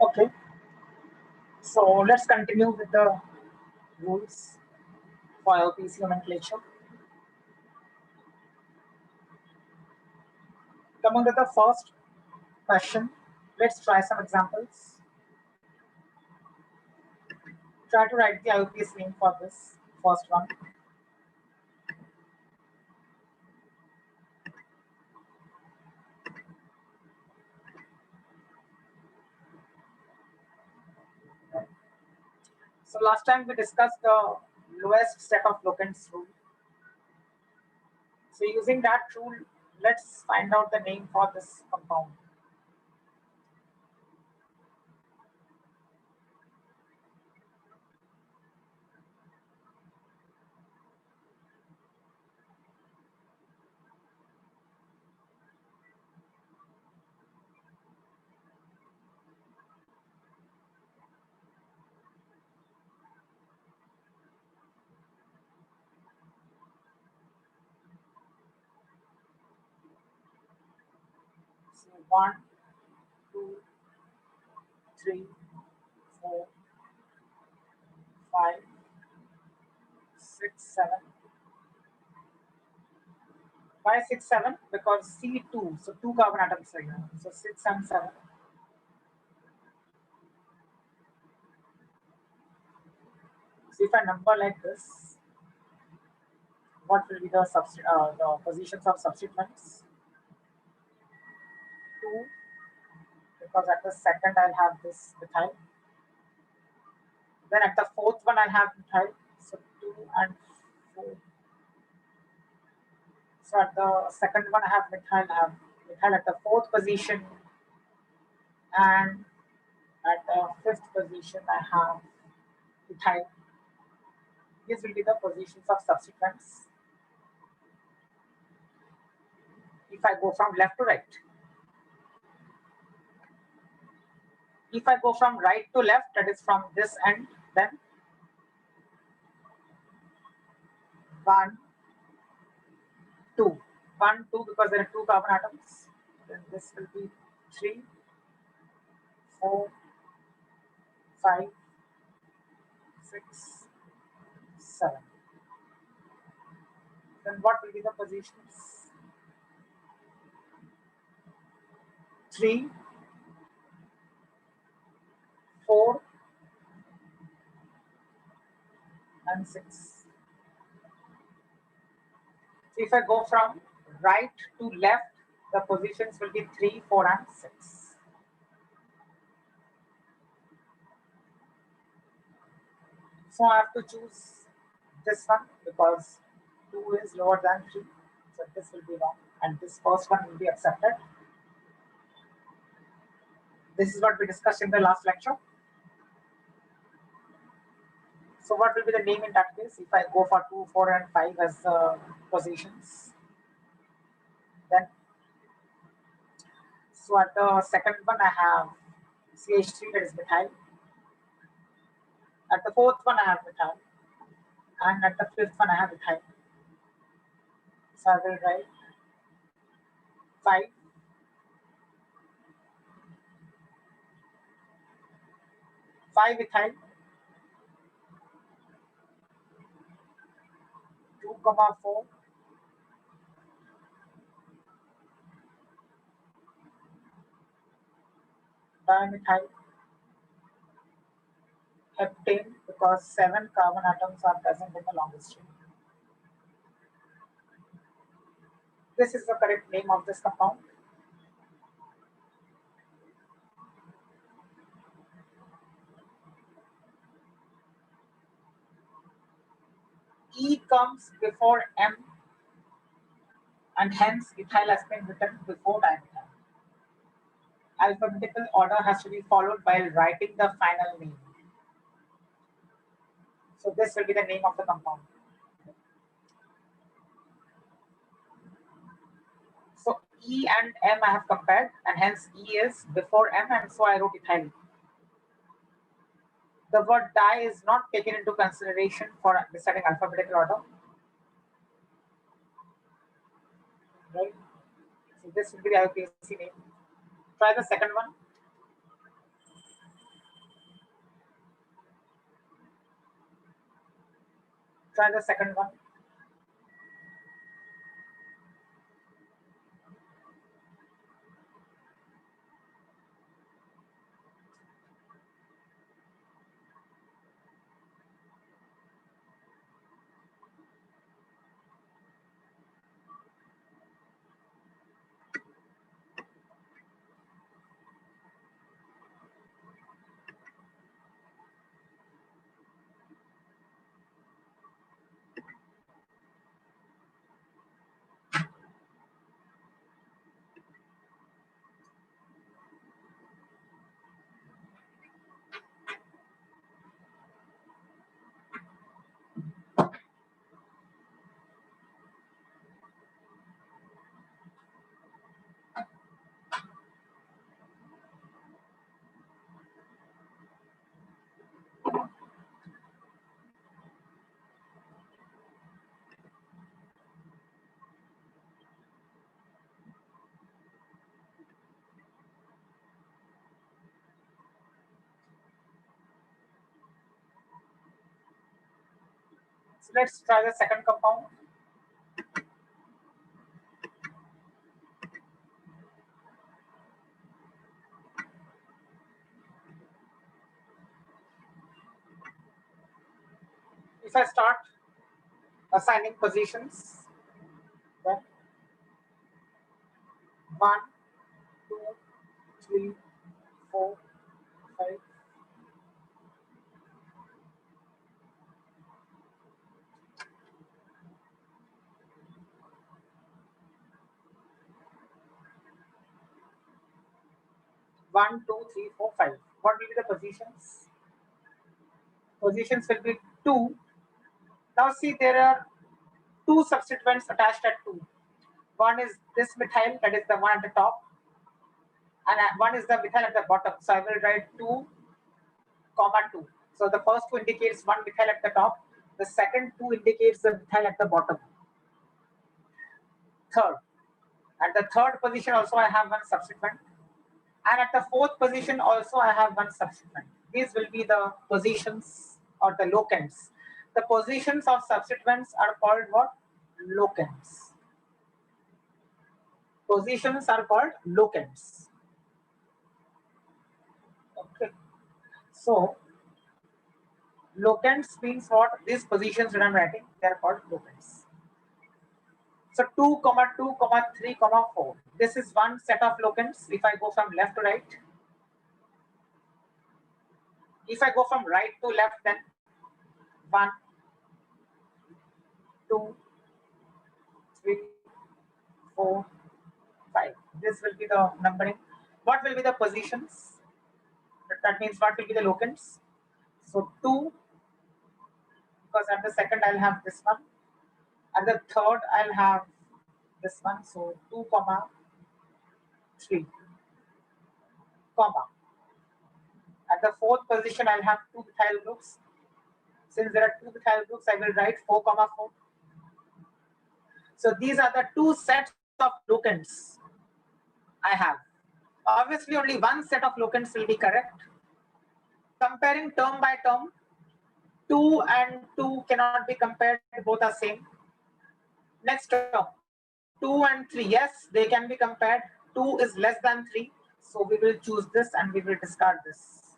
Okay, so let's continue with the rules for LPC nomenclature. Coming to the first question, let's try some examples. Try to write the IUPAC name for this first one. So last time we discussed the lowest set of locants rule. So using that rule, let's find out the name for this compound. So 1, 2, 3, 4, 5, 6, 7. Why 6, 7? Because C2, so 2 carbon atoms are here. So 6 and 7. So if I number like this, what will be the positions of substituents? 2, because at the second I'll have this methyl. Then at the fourth one I'll have methyl. So 2 and 4. So at the second one I have methyl at the fourth position, and at the fifth position I have methyl. These will be the positions of substituents. If I go from left to right, if I go from right to left, that is from this end, then 1, 2, 1, 2, because there are 2 carbon atoms. Then this will be 3, 4, 5, 6, 7. Then what will be the positions? 3, 4, and 6. So if I go from right to left, the positions will be 3, 4, and 6. So I have to choose this one because 2 is lower than 3. So this will be wrong, and this first one will be accepted. This is what we discussed in the last lecture. So what will be the name in that case if I go for 2, 4, and 5 as positions? Then, so at the second one I have CH3, that is methyl. At the fourth one I have methyl, and at the fifth one I have methyl. So I will write 5, 5 ethyl, 2, 4, dimethyl, heptane, because 7 carbon atoms are present in the longest chain. This is the correct name of this compound. E comes before M, and hence ethyl has been written before dimethyl. Alphabetical order has to be followed while writing the final name. So this will be the name of the compound. So E and M I have compared, and hence E is before M, and so I wrote ethyl. The word di is not taken into consideration for deciding alphabetical order. Right? So this will be the IUPAC name. Try the second one. Try the second one. So let's try the second compound. If I start assigning positions, then 1, 2, 3, 4, 5. One, two, three, four, 5. What will be the positions? Positions will be 2. Now see, there are 2 substituents attached at 2. One is this methyl, that is the one at the top, and one is the methyl at the bottom. So I will write 2, comma 2. So the first 2 indicates one methyl at the top. The second 2 indicates the methyl at the bottom. Third. At the third position also I have one substituent. And at the fourth position also I have one substituent. These will be the positions or the locants. The positions of substituents are called what? Locants. Positions are called locants. Okay. So locants means what? These positions that I'm writing, they are called locants. So 2, 2, 3, 4. This is one set of locants. If I go from left to right, if I go from right to left, then 1, 2, 3, 4, 5. This will be the numbering. What will be the positions? That means what will be the locants? So 2, because at the second I'll have this one. At the third I'll have this one. So 2, 3, comma. At the fourth position I'll have 2 methyl groups. Since there are 2 methyl groups, I will write 4, 4. So these are the 2 sets of locants I have. Obviously, only one set of locants will be correct. Comparing term by term, 2 and 2 cannot be compared, both are same. Next term, 2 and 3, yes, they can be compared. 2 is less than 3, so we will choose this and we will discard this.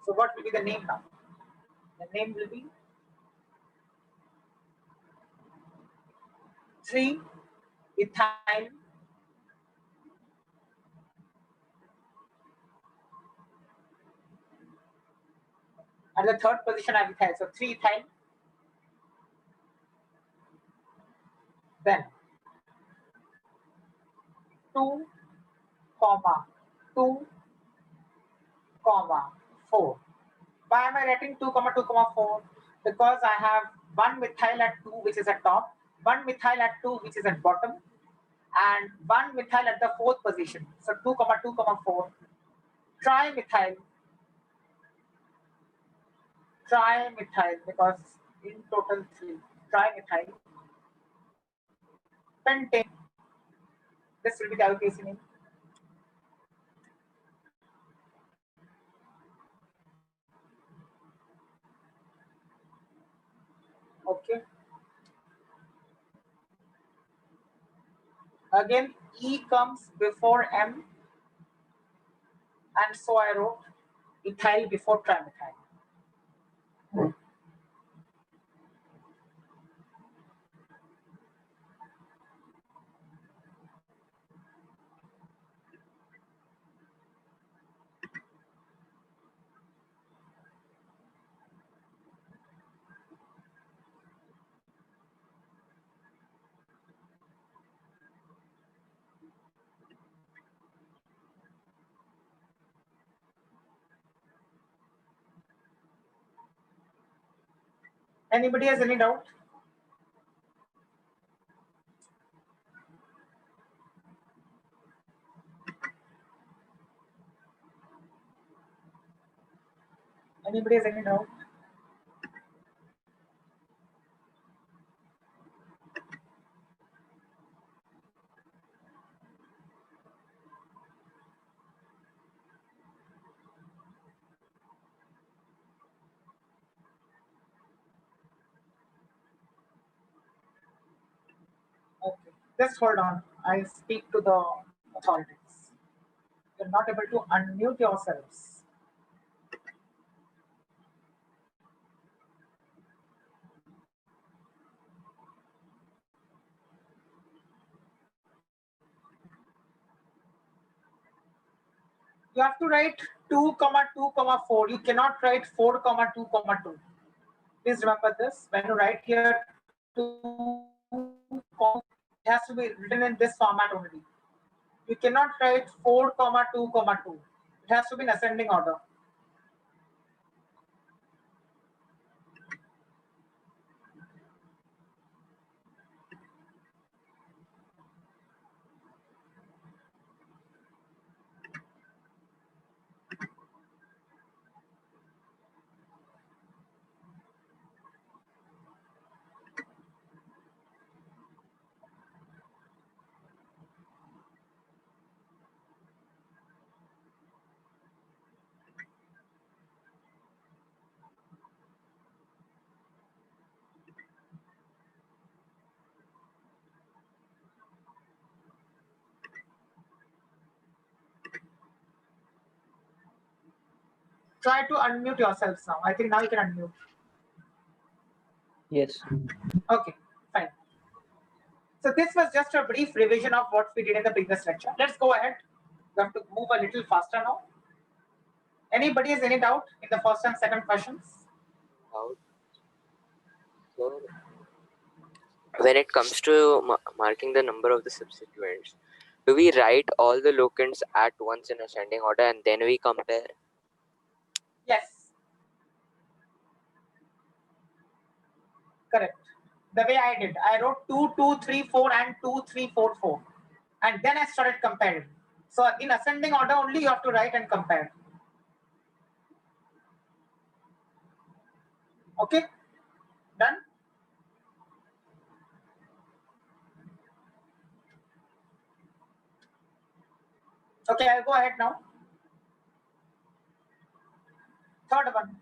So what will be the name now? The name will be 3-ethyl at the third position I ethyl. So 3-ethyl. Then 2, 2, 4. Why am I writing 2, 2, 4? Because I have one methyl at 2, which is at top, one methyl at 2, which is at bottom, and one methyl at the fourth position. So 2, 2, 4. Trimethyl, because in total 3. Trimethyl pentane. This will be the LPC name. Okay. Again, E comes before M, and so I wrote ethyl before trimethyl. Anybody has any doubt? Anybody has any doubt? Okay, just hold on. I speak to the authorities. You're not able to unmute yourselves. You have to write 2, 2, 4. You cannot write 4, 2, 2. Please remember this. When you write here 2, it has to be written in this format only. You cannot write 4, 2, 2. It has to be in ascending order. Try to unmute yourselves now. I think now you can unmute. Yes. Okay, fine. So this was just a brief revision of what we did in the previous lecture. Let's go ahead. We have to move a little faster now. Anybody has any doubt in the first and second questions? So, when it comes to marking the number of the substituents, do we write all the locants at once in ascending order and then we compare? Yes. Correct. The way I did, I wrote 2, 2, 3, 4 and 2, 3, 4, 4. And then I started comparing. So in ascending order only you have to write and compare. Okay? Done? Okay, I'll go ahead now. Third one.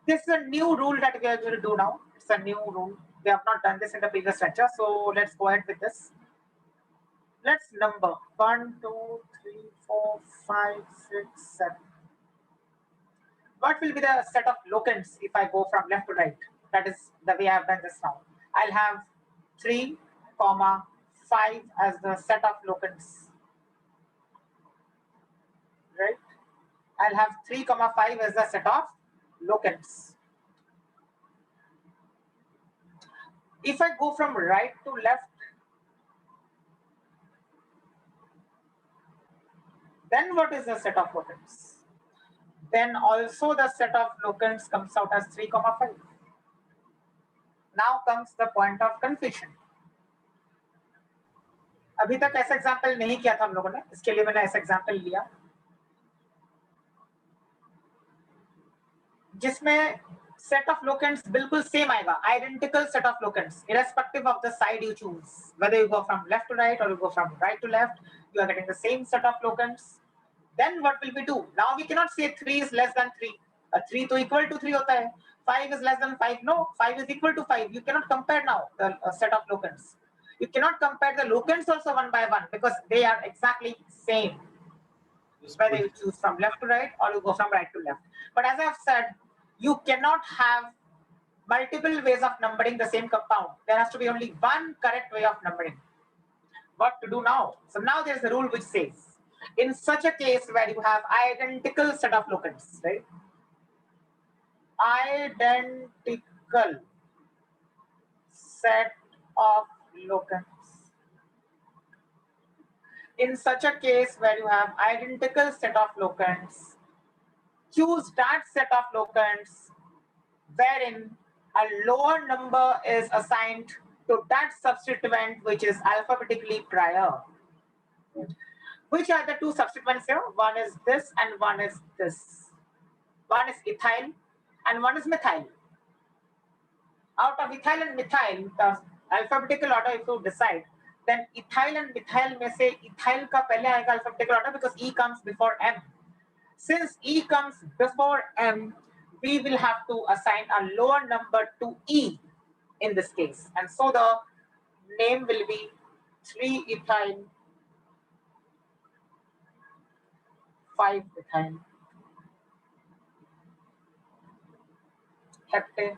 This is a new rule that we are going to do now. It's a new rule. We have not done this in the previous lecture. So let's go ahead with this. Let's number 1, 2, 3, 4, 5, 6, 7. What will be the set of locants if I go from left to right? That is the way I have done this now. I'll have 3, 5 as the set of locants. Right? I'll have 3, 5 as the set of locants. If I go from right to left, then what is the set of locants? Then also the set of locants comes out as 3, 5. Now comes the point of confusion. अभी तक ऐसा example नहीं किया था हम लोगों ने, इसके लिए मैंने ऐसा एग्जांपल लिया जिसमें set of locants बिल्कुल same आएगा, identical set of locants, irrespective of the side you choose, whether you go from left to right or you go from right to left, you are getting the same set of locants. Then what will we do? Now we cannot say 3 is less than 3. 3 तो equal to 3 होता है. 5 is less than 5. No, 5 is equal to 5. You cannot compare now the set of locants. You cannot compare the locants also one by one because they are exactly same. Whether you choose from left to right or you go from right to left. But as I've said, you cannot have multiple ways of numbering the same compound. There has to be only one correct way of numbering. What to do now? So now there's a rule which says, in such a case where you have identical set of locants, right? Identical set of locants. In such a case where you have identical set of locants, choose that set of locants wherein a lower number is assigned to that substituent which is alphabetically prior. Which are the two substituents here? One is this and one is this. One is ethyl and one is methyl. Out of ethyl and methyl, the alphabetical order if you decide, then ethyl and methyl में से ethyl का पहले आएगा alphabetical order because E comes before M. Since E comes before M, we will have to assign a lower number to E in this case. And so the name will be 3-ethyl, 5-ethyl, heptane.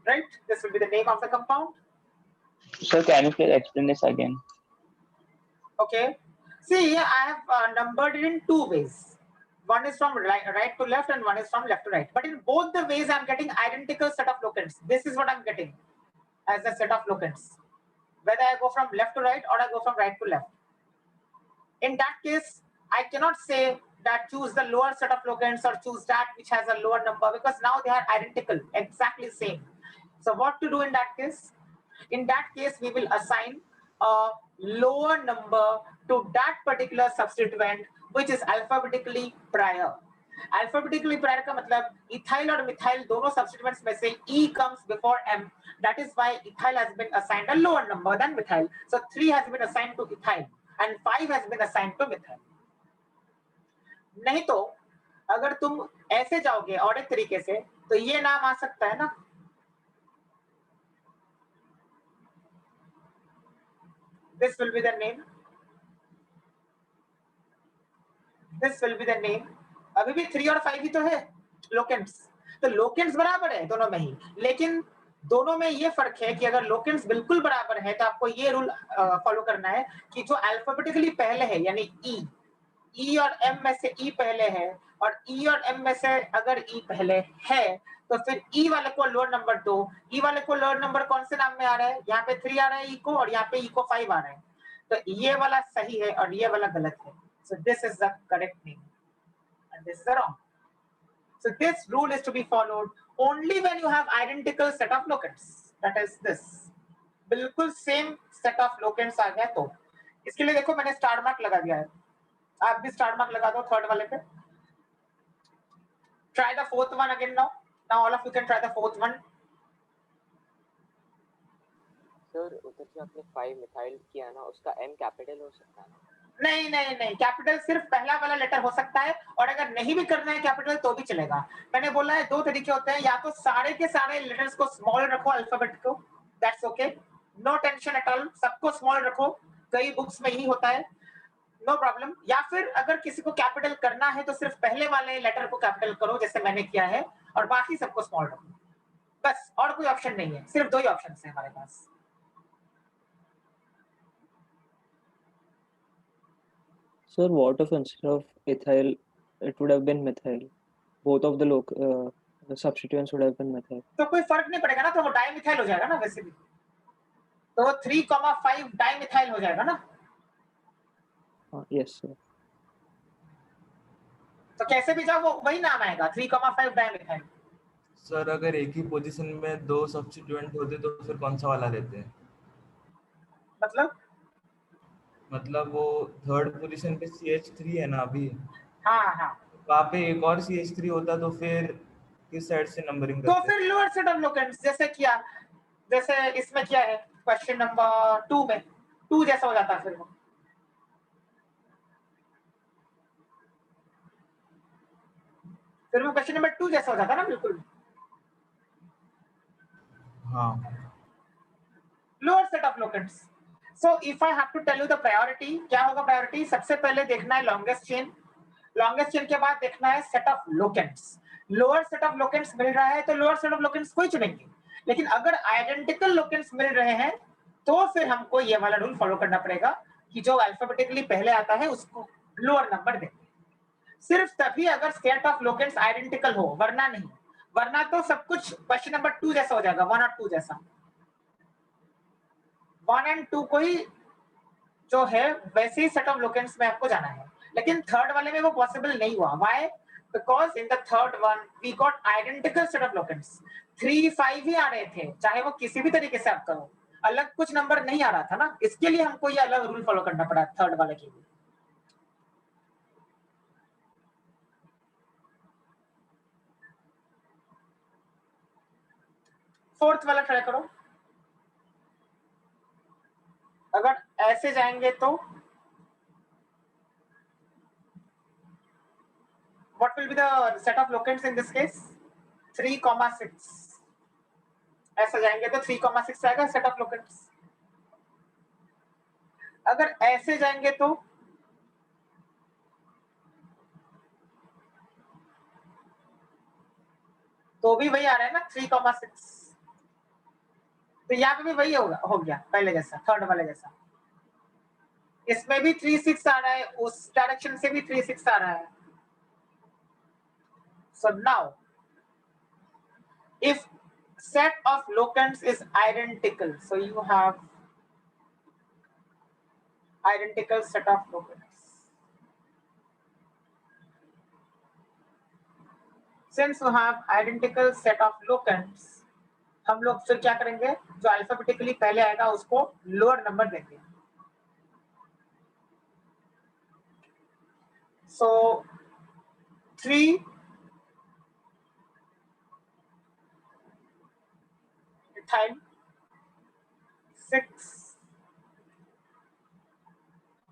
Right? This will be the name of the compound. Sir, can you please explain this again? Okay. See, I have numbered it in two ways. One is from right to left and one is from left to right. But in both the ways, I'm getting identical set of locants. This is what I'm getting as a set of locants. Whether I go from left to right or I go from right to left. In that case, I cannot say that choose the lower set of locants or choose that which has a lower number because now they are identical, exactly same. So what to do in that case? In that case, we will assign a lower number to that particular substituent which is alphabetically prior. Alphabetically prior का मतलब ethyl और methyl दोनों substituents में से E comes before M. That is why ethyl has been assigned a lower number than methyl. So 3 has been assigned to ethyl and 5 has been assigned to methyl. नहीं तो अगर तुम ऐसे जाओगे और एक तरीके से तो ये नाम आ सकता है ना, this will be the name. This will be the name. अभी भी 3 और 5 ही तो है locants. तो locants बराबर है दोनों में ही, लेकिन दोनों में ये फर्क है कि अगर locants बिल्कुल बराबर है तो आपको ये रूल फॉलो करना है कि जो अल्फाबेटिकली पहले है यानी E और M में से E पहले है और E और M में से अगर E पहले है तो फिर E वाले को लोअर नंबर दो. E वाले को लोअर नंबर कौन से नाम में आ रहा है? यहाँ पे 3 आ रहा है E को और यहाँ पे E को 5 आ रहा है. तो ये वाला सही है और ये वाला गलत है. So this is the correct name and this is the wrong. So this rule is to be followed only when you have identical set of locants. That is this. बिल्कुल सेम सेट ऑफ लोकेंट्स आ गया तो इसके लिए देखो मैंने star mark लगा दिया है. आप भी स्टार मार्क लगा दो थर्ड वाले पे. Try the fourth one again now. Now all of you can try the fourth one. Sir उधर जो आपने 5 मिथाइल किया ना उसका M कैपिटल हो सकता है ना? नहीं नहीं नहीं, कैपिटल सिर्फ पहला वाला लेटर हो सकता है और अगर नहीं भी करना है कैपिटल तो भी चलेगा. मैंने बोला है दो तरीके होते हैं, या तो सारे के सारे लेटर्स को स्मॉल रखो अल्फाबेट को, that's okay, no tension at all, सबको स्मॉल रखो, कई बुक्स में यही होता है, नो प्रॉब्लम. या फिर अगर किसी को कैपिटल करना है तो सिर्फ पहले वाले लेटर को कैपिटल करो जैसे मैंने किया है और बाकी सबको स्मॉल रखो, बस. और कोई ऑप्शन नहीं है, सिर्फ दो ही ऑप्शन है हमारे पास. Sir, what if instead of ethyl, it would have been methyl? Both of the substituents would have been methyl. तो कोई फर्क नहीं पड़ेगा ना, तो वो डाइमिथाइल हो जाएगा ना वैसे भी. तो 3,5 डाइमिथाइल हो जाएगा ना. Yes, sir. तो कैसे भी जाओ वो वही नाम आएगा 3,5 डाइमिथाइल. सर अगर एक ही पोजीशन में दो सब्स्टिट्यूएंट होते तो फिर कौन सा वाला लेते हैं? मतलब वो थर्ड पोजीशन पे CH3 है ना अभी. हाँ हाँ. वहाँ पे एक और CH3 होता तो फिर किस साइड से नंबरिंग तो करते? फिर लोअर सेट ऑफ लोकेंट्स जैसे किया, जैसे इसमें क्या है क्वेश्चन नंबर 2 में 2 जैसा हो जाता फिर वो। फिर वो क्वेश्चन नंबर 2 जैसा हो जाता ना बिल्कुल। हाँ lower set of locants. So if I have to tell you the priority, क्या होगा प्रायोरिटी? सबसे पहले देखना है लॉन्गेस्ट चेन, लॉन्गेस्ट चेन के बाद देखना है set of locants. Lower set of locants मिल रहा है तो लोअर सेट ऑफ लोकेंट्स को ही चुनेंगे, लेकिन अगर आइडेंटिकल लोकेंट्स मिल रहे हैं तो फिर हमको ये वाला रूल फॉलो करना पड़ेगा कि जो अल्फाबेटिकली पहले आता है उसको लोअर नंबर देंगे। सिर्फ तभी अगर सेट ऑफ लोकेंट्स आइडेंटिकल हो, वरना नहीं। वरना तो सब कुछ क्वेश्चन नंबर 2 जैसा हो जाएगा, 1 और 2 जैसा। 1 एंड 2 को ही जो है वैसे ही सेट ऑफ लोकेंट्स में आपको जाना है, लेकिन थर्ड वाले में वो पॉसिबल नहीं हुआ। Why? Because in the third one we got identical set of locants. 3 5 ही आ रहे थे, चाहे वो किसी भी तरीके से आप करो, अलग कुछ नंबर नहीं आ रहा था ना, इसके लिए हमको ये अलग रूल फॉलो करना पड़ा थर्ड वाले के लिए। फोर्थ वाला ट्राई करो। अगर ऐसे जाएंगे तो what will be the set of locants in this case? 3,6। ऐसा जाएंगे तो 3,6 आएगा सेट ऑफ लोकेंट्स। अगर ऐसे जाएंगे तो भी वही आ रहा है ना 3,6। तो यहाँ पे भी वही हो गया पहले जैसा, थर्ड वाले जैसा। इसमें भी 3,6 आ रहा है, उस डायरेक्शन से भी 3,6 आ रहा है। So now, if set of locants is identical, so you have identical set of locants. Since you have identical set of locants, हम लोग फिर क्या करेंगे? जो अल्फाबेटिकली पहले आएगा उसको लोअर नंबर देंगे। So 3 ethyl, 6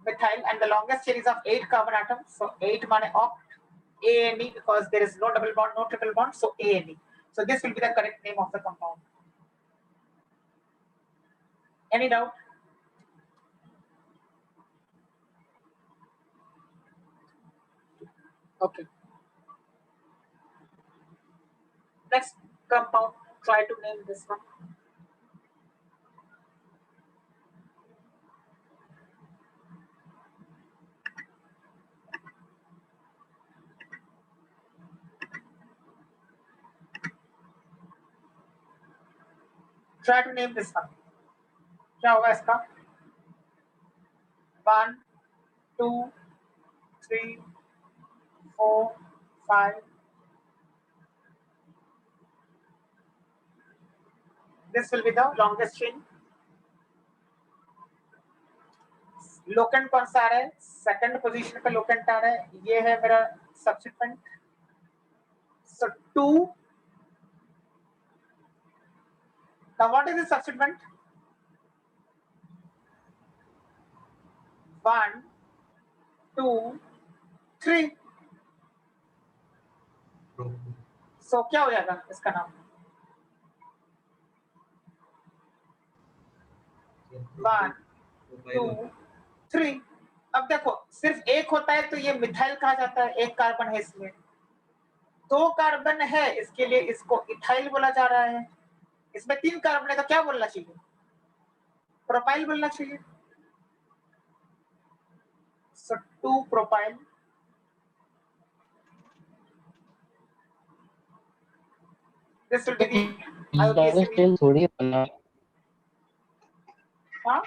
methyl, and the longest chain is of 8 carbon atoms. So 8 माने oct, ANE, because there is no double bond, no triple bond, so ANE. So this will be the correct name of the compound. Any doubt? Okay. Next compound, try to name this one. Try to name this one. क्या होगा इसका? 1 2 3 4 5. This will be the longest chain. Locant कौन सा आ रहा है? Second position पे locant आ रहा है, ये है मेरा substituent. So 2. Now what is the substituent? 1 2 3. So क्या हो जाएगा इसका नाम? 1 2 3. अब देखो सिर्फ एक होता है तो ये मिथाइल कहा जाता है, एक कार्बन है इसमें। 2 कार्बन है, इसके लिए इसको इथाइल बोला जा रहा है। इसमें 3 कार्बन है तो क्या बोलना चाहिए? प्रोपाइल बोलना चाहिए। So 2 propyl. This will be the IUPAC. थोड़ी बना हाँ?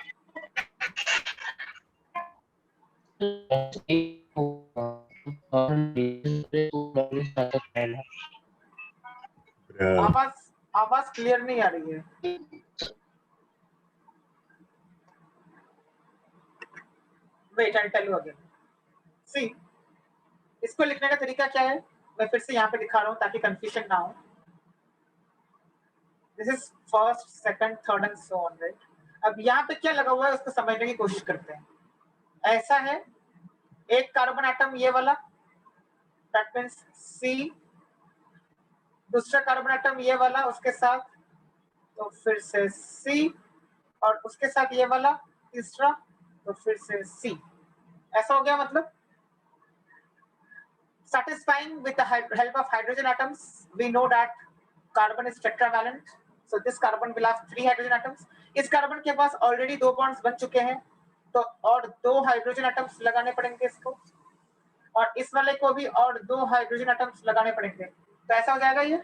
आवाज क्लियर नहीं आ रही है। Wait, I'll tell you again. See, इसको लिखने का तरीका क्या है? मैं फिर से यहाँ पे दिखा रहा हूँ ताकि कंफ्यूजन ना हो। This is first, second, third and so on, right? अब यहाँ पे क्या लगा हुआ है उसको समझने की कोशिश करते हैं। ऐसा है, एक कार्बन एटम ये वाला, दैट मीन्स C, दूसरा कार्बन एटम ये वाला उसके साथ, तो फिर से C, और उसके साथ ये वाला तीसरा, तो फिर से C। ऐसा हो गया, मतलब satisfying with the help of hydrogen atoms, we know that carbon is tetravalent, so this carbon will have 3 hydrogen atoms। इस कार्बन के पास ऑलरेडी 2 बॉन्ड्स बन चुके हैं, तो और 2 हाइड्रोजन एटम्स लगाने पड़ेंगे इसको, और इस वाले को भी और 2 हाइड्रोजन एटम्स लगाने पड़ेंगे, तो ऐसा हो जाएगा ये।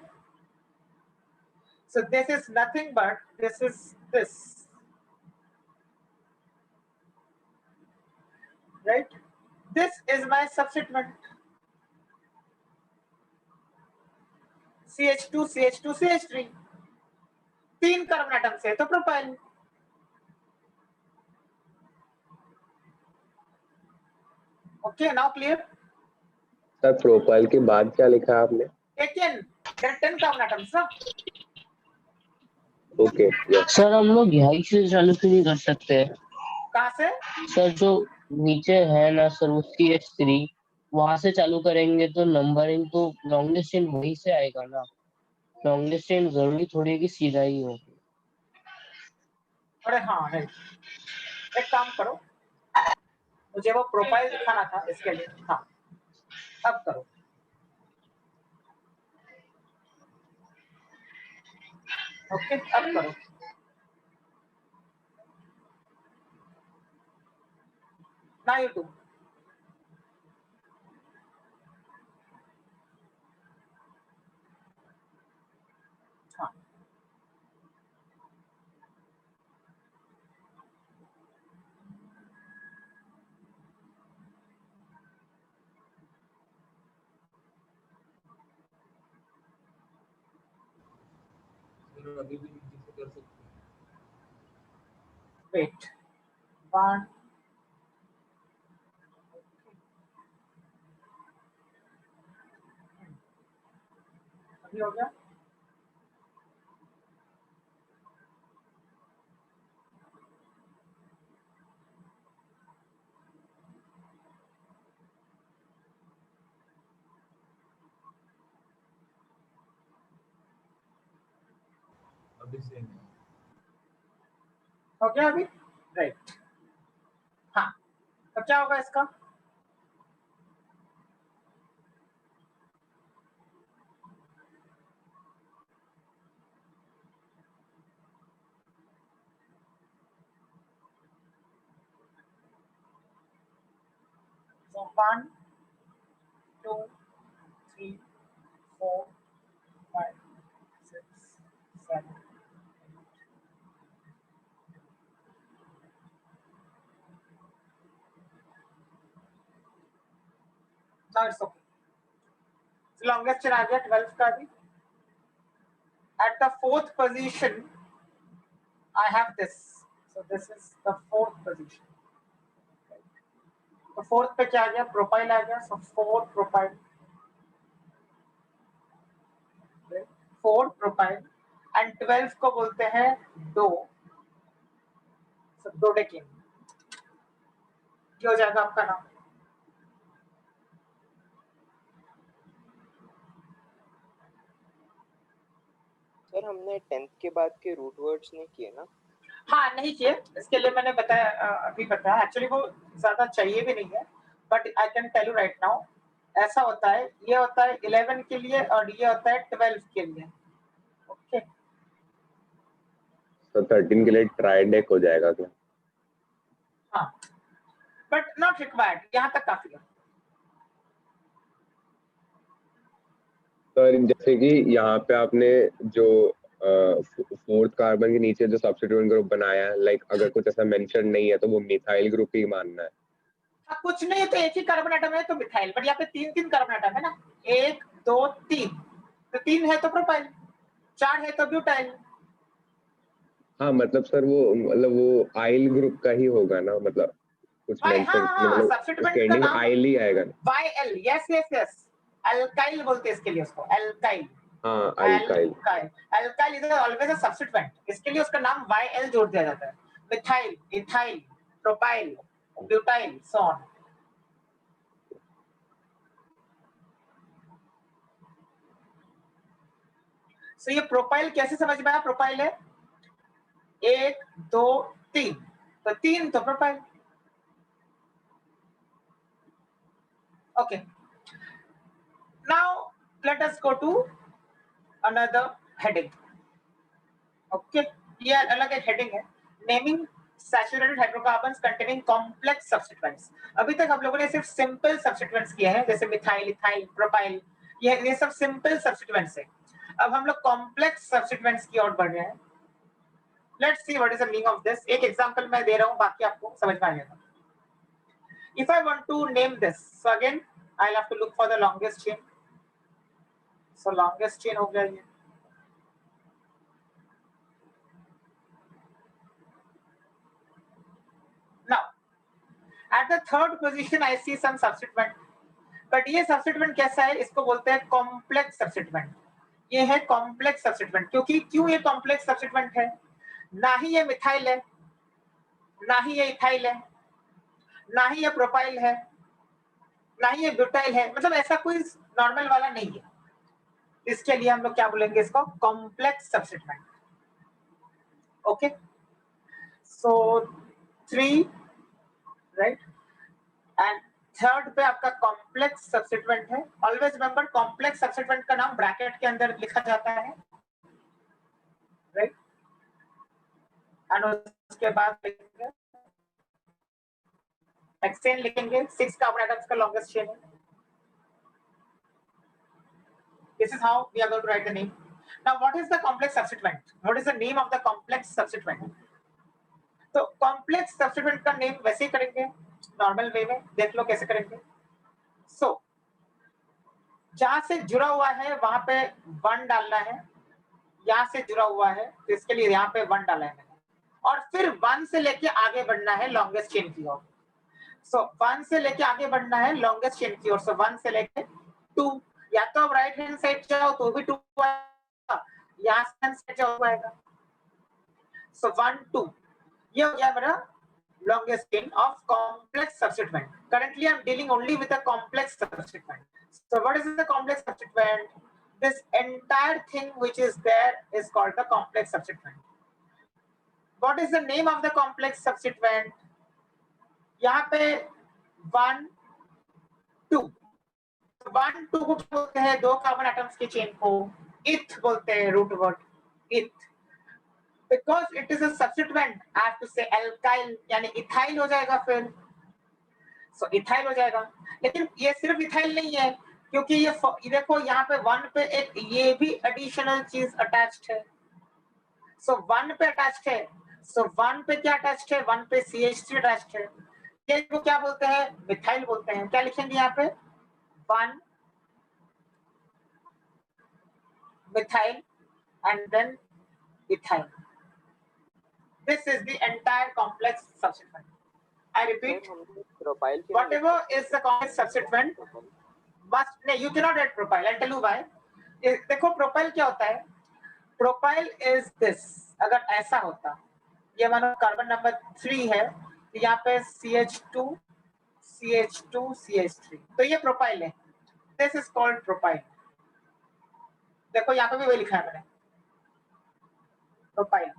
So this is nothing but this is this, right? This is my substituent, CH2 CH2 CH3, 3 carbon atoms है तो propyl. Okay, now clear. Sir propyl के बाद क्या लिखा है आपने? लेकिन 10 कार्बन एटम्स ना। ओके सर हम लोग यही से चालू क्यों नहीं कर सकते? कहाँ से? सर जो नीचे है ना सर वो CH3, वहां से चालू करेंगे तो नंबरिंग तो लॉन्गेस्ट चेन वहीं से आएगा ना। लॉन्गेस्ट चेन जरूरी थोड़ी है कि सीधा ही हो। अरे हाँ है, एक काम करो, मुझे वो प्रोफाइल दिखाना था इसके लिए। हाँ अब करो। ओके अब करो। Now you do। हाँ सर अभी भी नीचे से कर सकते हैं। वेट 1, अभी हो गया। अभी सेम हो गया अभी, राइट। हाँ तो क्या होगा इसका? So 1, 2, 3, 4, 5, 6, 7, 8। Now it's okay। So longest चला गया 12 का भी। At the 4th position, I have this। So this is the 4th position। तो 4th पे क्या आ गया? प्रोपाइल आ गया। So 4 प्रोपाइल, 4 प्रोपाइल, एंड 12 को बोलते हैं 2। So डोडेकेन, क्या हो जाएगा आपका नाम? सर हमने 10th के बाद के रूट वर्ड्स नहीं किए ना? हाँ नहीं किए, इसके लिए मैंने बताया, अभी बताया। एक्चुअली वो ज्यादा चाहिए भी नहीं है, but I can tell you right now. ऐसा होता है, ये होता है 11 के लिए और ये होता है 12 के लिए। ओके तो 13 के लिए ट्राइडेक हो जाएगा क्या? हाँ, बट नॉट रिक्वायर्ड, यहाँ तक काफी है। सर जैसे कि यहाँ पे आपने जो 4th कार्बन के नीचे जो सब्स्टिट्यूएंट ग्रुप बनाया है, लाइक अगर कुछ ऐसा मेंशन नहीं है तो वो मिथाइल ग्रुप ही मानना है। हाँ, कुछ नहीं है तो एक ही कार्बन एटम है तो मिथाइल, बट यहाँ पे 3 कार्बन एटम है ना, 1 2 3, तो 3 है तो प्रोपाइल, 4 है तो ब्यूटाइल। हाँ मतलब सर वो आइल ग्रुप का ही होगा ना, मतलब कुछ मेंशन मतलब उसके एंडिंग में आइल ही आएगा ना। YL, yes yes yes, alkyl बोलते हैं इसके लिए उसको, अल्काइल। हाँ alkyl. Alkyl is always a substituent, इसके लिए उसका नाम YL जोड़ दिया जाता है। methyl, ethyl, propyl, butyl, so on. So ये प्रोपाइल कैसे समझ में आया? प्रोपाइल है 1 2 3, तो 3 तो propyl. Okay. Now let us go to another heading. Okay, ये अलग एक heading है, naming saturated hydrocarbons containing complex substituents. अभी तक हम लोगों ने सिर्फ simple substituents किए हैं, जैसे मिथाइल, इथाइल, प्रोपाइल, ये सब simple substituents है. अब हम लोग complex substituents की ओर बढ़ रहे हैं. Let's see what is the meaning of this. एक example मैं दे रहा हूँ, बाकी आपको समझ में आ जाएगा. If I want to name this, so again I'll have to look for the longest chain. So longest chain हो गया ये. Now, at the third position, I see some substituent. But ये substituent कैसा है? इसको बोलते हैं complex substituent. ये है complex substituent. क्यों ये complex substituent है? ना ही ये मिथाइल है, ना ही ये इथाइल है, ना ही ये प्रोपाइल है, ना ही ये ब्यूटाइल है. मतलब ऐसा कोई नॉर्मल वाला नहीं है. इसके लिए हम लोग क्या बोलेंगे? इसको complex substituent. Okay. So 3, right? And third पे आपका कॉम्प्लेक्स सब्स्टिट्यूएंट है. ऑलवेज रिमेंबर कॉम्प्लेक्स सब्स्टिट्यूएंट का नाम ब्रैकेट के अंदर लिखा जाता है, राइट? एंड उसके बाद लिखेंगे हेक्सेन, लिखेंगे 6 कार्बन एटम्स का लॉन्गेस्ट चेन है. This is how we are going to write the name. Now what is the complex substituent? What is the name of the complex substituent? तो complex substituent का name वैसे ही करेंगे normal way में. देख लो कैसे करेंगे. सो जहां से जुड़ा हुआ है वहां पे 1 डालना है, यहां से जुड़ा हुआ है तो इसके लिए यहाँ पे 1 डाला है मैंने, और फिर 1 से लेके आगे बढ़ना है लॉन्गेस्ट चेन की ओर. सो 1 से लेके आगे बढ़ना है लॉन्गेस्ट चेन की ओर. सो 1 से लेके 2, या तो आप राइट हैंड साइड जाओ तो भी 2 आएगा, यहाँ से जाओ आएगा. सो 1 2, ये हो गया मेरा longest chain of complex substituent. Currently I'm dealing only with a complex substituent. So what is the complex substituent? This entire thing which is there is called the complex substituent. What is the name of the complex substituent? यहाँ पे 1 2, 1 2 को क्या बोलते हैं? 2 carbon atoms के chain को इथ बोलते हैं, रूट वर्ड इथ. Because it is a substituent, I have to say alkyl, यानी इथाइल हो जाएगा फिर. So इथाइल हो जाएगा. लेकिन ये सिर्फ इथाइल नहीं है, क्योंकि ये देखो यहाँ पे 1 पे एक ये भी एडिशनल चीज अटैच्ड है. So 1 पे अटैच्ड है. So 1 पे क्या अटैच्ड है? 1 पे CH3 अटैच्ड है. ये को क्या बोलते हैं? मिथाइल बोलते हैं. क्या लिखेंगे यहाँ पे? 1 methyl and then ethyl. This is the entire complex substituent. I repeat, whatever is the complex substituent must, no, you cannot add propyl. I'll tell you why. देखो propyl क्या होता है? Propyl is this. अगर ऐसा होता, ये मानो carbon number 3 है, तो यहाँ पे CH2 CH2 CH3, तो ये propyl है. This is called propyl. देखो यहाँ पे भी वही लिखा है मैंने, propyl.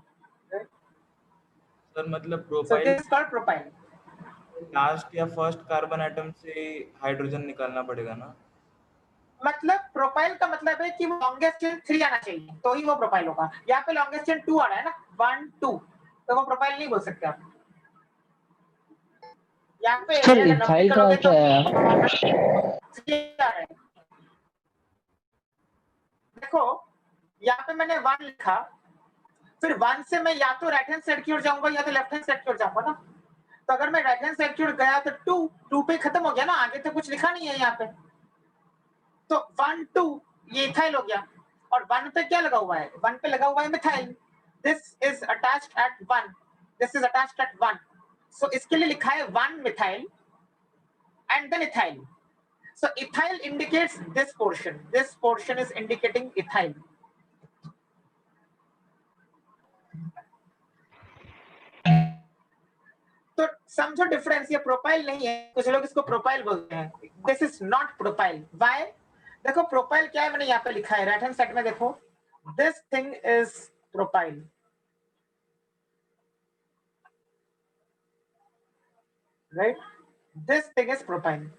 सर मतलब So profile this is called propyl. Last या फर्स्ट कार्बन एटम से हाइड्रोजन निकालना पड़ेगा ना? मतलब प्रोपाइल का मतलब है कि वो लॉन्गेस्ट चेन 3 आना चाहिए तो ही वो प्रोपाइल होगा. यहाँ पे लॉन्गेस्ट चेन 2 आ रहा है ना, 1 2, तो वो प्रोपाइल नहीं बोल सकते आप. यहाँ पे सर इथाइल का क्या है? देखो यहाँ पे मैंने 1 लिखा, फिर 1 से मैं या तो राइट हैंड साइड की ओर जाऊंगा या तो लेफ्ट हैंड साइड की ओर जाऊंगा ना. तो अगर मैं राइट हैंड साइड की ओर गया तो 2 पे खत्म हो गया ना, आगे तो कुछ लिखा नहीं है यहाँ पे. तो 1 2 ये इथाइल हो गया, और 1 पे क्या लगा हुआ है? 1 पे लगा हुआ है methyl. This is attached at 1, this is attached at 1. So इसके लिए लिखा है 1 methyl and then ethyl. So ethyl indicates this portion is indicating ethyl. तो समझो डिफरेंस, ये प्रोपाइल नहीं है, कुछ लोग इसको प्रोपाइल बोलते हैं, this is not propyl. Why? देखो प्रोपाइल क्या है, मैंने यहाँ पे लिखा है राइट हैंड साइड में, देखो this thing is propyl, right, this thing is propyl.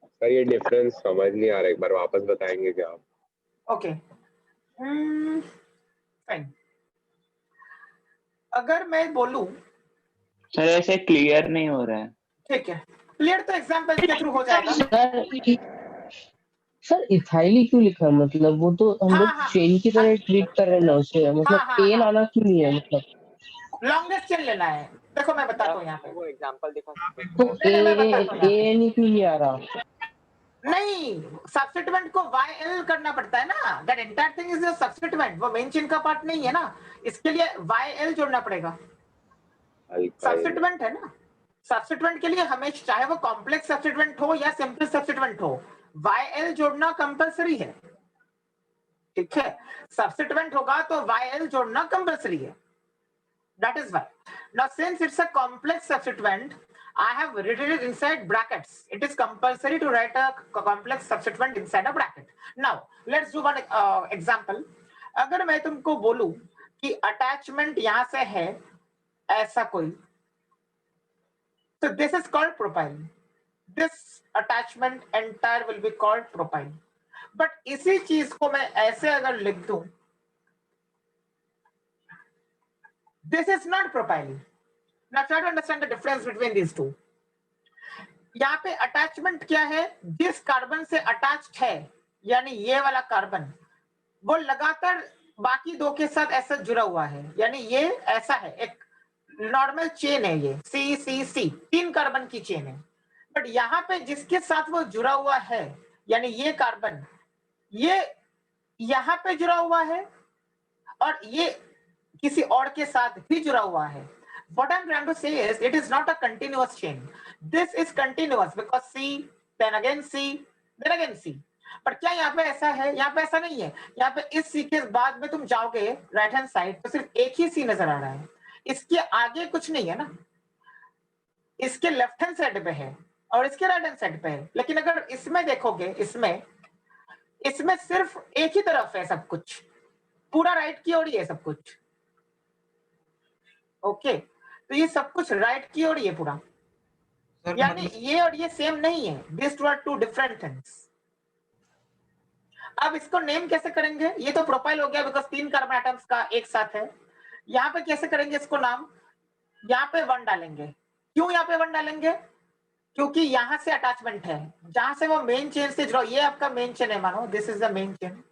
Sir ये डिफरेंस समझ नहीं आ रहा, एक बार वापस बताएंगे क्या आप? Okay fine. अगर मैं बोलूं, सर ऐसे क्लियर नहीं हो रहा है। ठीक है, क्लियर तो एग्जांपल के थ्रू हो जाएगा। सर इथाइल क्यों लिखा है? मतलब वो तो हम लोग हाँ, चेन की तरह ट्रीट कर रहे हैं ना उसे, मतलब हाँ, ए हाँ। लाना क्यों नहीं है? मतलब लॉन्गेस्ट चेन लेना है। देखो मैं बताता हूँ यहाँ पे, वो एग्जांपल दिखा सकते हो? तो नहीं, मैं बताता हूँ यहाँ पे। ए नहीं क्यों नहीं आ रहा? नहीं, सब्स्टिट्यूएंट को YL करना पड़ता है ना, that entire thing is a substituent, वो मेन चेन का पार्ट नहीं है ना, इसके लिए YL जोड़ना पड़ेगा, सब्स्टिट्यूएंट है ना। सब्स्टिट्यूएंट के लिए हमेशा, चाहे वो कॉम्प्लेक्स सब्स्टिट्यूएंट हो या सिंपल सब्स्टिट्यूएंट हो, YL जोड़ना कंपलसरी है, ठीक है। सब्स्टिट्यूएंट होगा तो YL जोड़ना कंपलसरी है, that is why. Now since it's a complex substituent, I have written it inside brackets. It is compulsory to write a complex substituent inside a bracket. Now let's do one example. अगर मैं तुमको बोलूं कि attachment यहां से है ऐसा कोई, so this is called propyl. This attachment entire will be called propyl. But इसी चीज को मैं ऐसे अगर लिख दूं, this is not propyl. Now try to understand the difference between these two. यहाँ पे अटैचमेंट क्या है, जिस कार्बन से अटैच्ड है, यानी ये वाला कार्बन, वो लगातार बाकी दो के साथ ऐसा जुड़ा हुआ है, यानी ये ऐसा है, एक नॉर्मल चेन है, ये सी सी सी 3 कार्बन की चेन है। बट यहाँ पे जिसके साथ वो जुड़ा हुआ है, यानी ये कार्बन, ये यहाँ पे जुड़ा हुआ है और ये किसी और के साथ भी जुड़ा हुआ है। What I'm trying to say is it is not a continuous chain. This is continuous because C, then again C, then again C. पर क्या यहाँ पे ऐसा है? यहाँ पे ऐसा नहीं है। यहाँ पे इस C के बाद में तुम जाओगे राइट हैंड साइड तो सिर्फ एक ही C नजर आ रहा है, इसके आगे कुछ नहीं है ना, इसके लेफ्ट हैंड साइड पे है और इसके राइट हैंड साइड पे है। लेकिन अगर इसमें देखोगे, इसमें सिर्फ एक ही तरफ है सब कुछ, पूरा राइट की ओर ही है सब कुछ, ओके। तो ये सब कुछ राइट की ओर ही है पूरा, सर यानी मतलब ये और ये सेम नहीं है, this two are two different things. अब इसको नेम कैसे करेंगे? ये तो प्रोपाइल हो गया बिकॉज 3 कार्बन एटम्स का एक साथ है। यहाँ पे कैसे करेंगे इसको नाम? यहाँ पे 1 डालेंगे। क्यों यहाँ पे 1 डालेंगे? क्योंकि यहाँ से अटैचमेंट है, जहां से वो मेन चेन से जुड़ा, ये आपका मेन चेन है, मानो this is the main chain,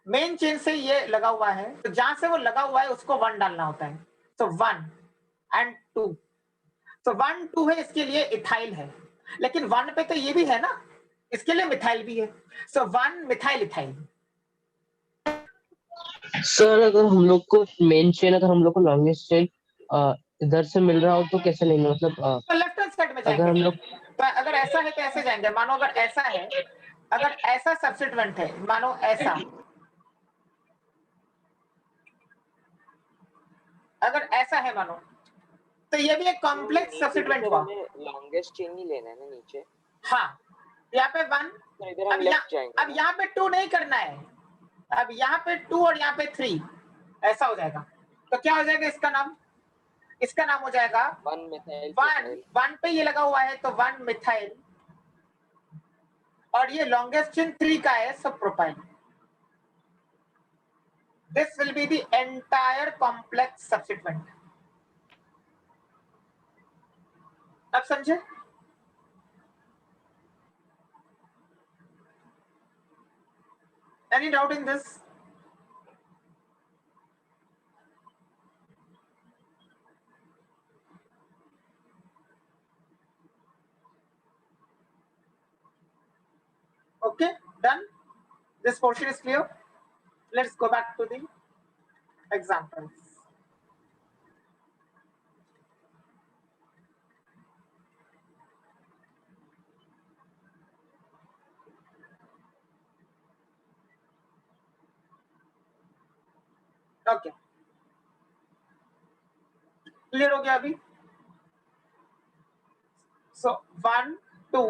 main chain से ये लगा हुआ है, तो जहां से वो लगा हुआ है उसको 1 डालना होता है। सो 1 एंड 2, तो 1 2 है, इसके लिए इथाइल है, लेकिन 1 पे तो ये भी है ना, इसके लिए मिथाइल भी है। So 1 methyl ethyl. सर अगर हम लोग को मेन चेन, अगर हम लोग को लॉन्गेस्ट चेन इधर से मिल रहा हो तो कैसे लेंगे? मतलब तो लेफ्ट हैंड साइड में अगर जाएंगे, हम लोग तो अगर ऐसा है तो ऐसे जाएंगे। मानो अगर ऐसा है, अगर ऐसा सब्स्टिट्यूएंट है, मानो ऐसा, अगर ऐसा है मानो, तो ये भी एक कॉम्प्लेक्स सब्स्टिट्यूएंट हुआ। लॉन्गेस्ट चेन ही लेना है ना नीचे, हाँ, यहाँ पे 1, तो इधर हम लेफ्ट जाएंगे। अब यहाँ पे 2 नहीं करना है, अब यहाँ पे 2 और यहाँ पे 3 ऐसा हो जाएगा। तो क्या हो जाएगा इसका नाम? इसका नाम हो जाएगा 1 मिथाइल 1 पे ये लगा हुआ है तो 1 मिथाइल, और ये लॉन्गेस्ट चेन 3 का है, सब propyl. This will be the entire complex substituent. अब समझे? Any doubt in this? Okay, done. This portion is clear. Let's go back to the examples. Okay. Clear हो गया अभी? सो 1 2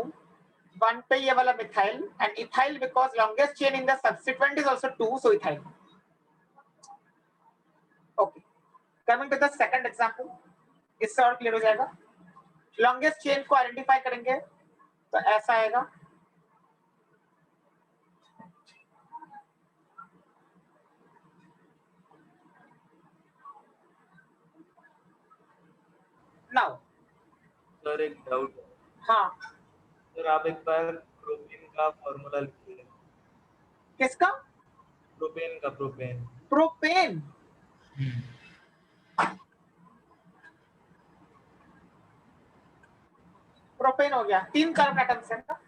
1 पे ये वाला methyl and ethyl because longest chain in the substituent is also 2, so ethyl. Okay, coming to the second example, इससे और clear हो जाएगा. लॉन्गेस्ट चेन को आइडेंटिफाई करेंगे तो ऐसा आएगा. नाउ सर एक डाउट है. हाँ, सर आप एक बार प्रोपेन का फॉर्मूला लिखिए. किसका? प्रोपेन का. प्रोपेन. प्रोपेन. प्रोपेन हो गया. 3 कार्बन एटम्स है ना,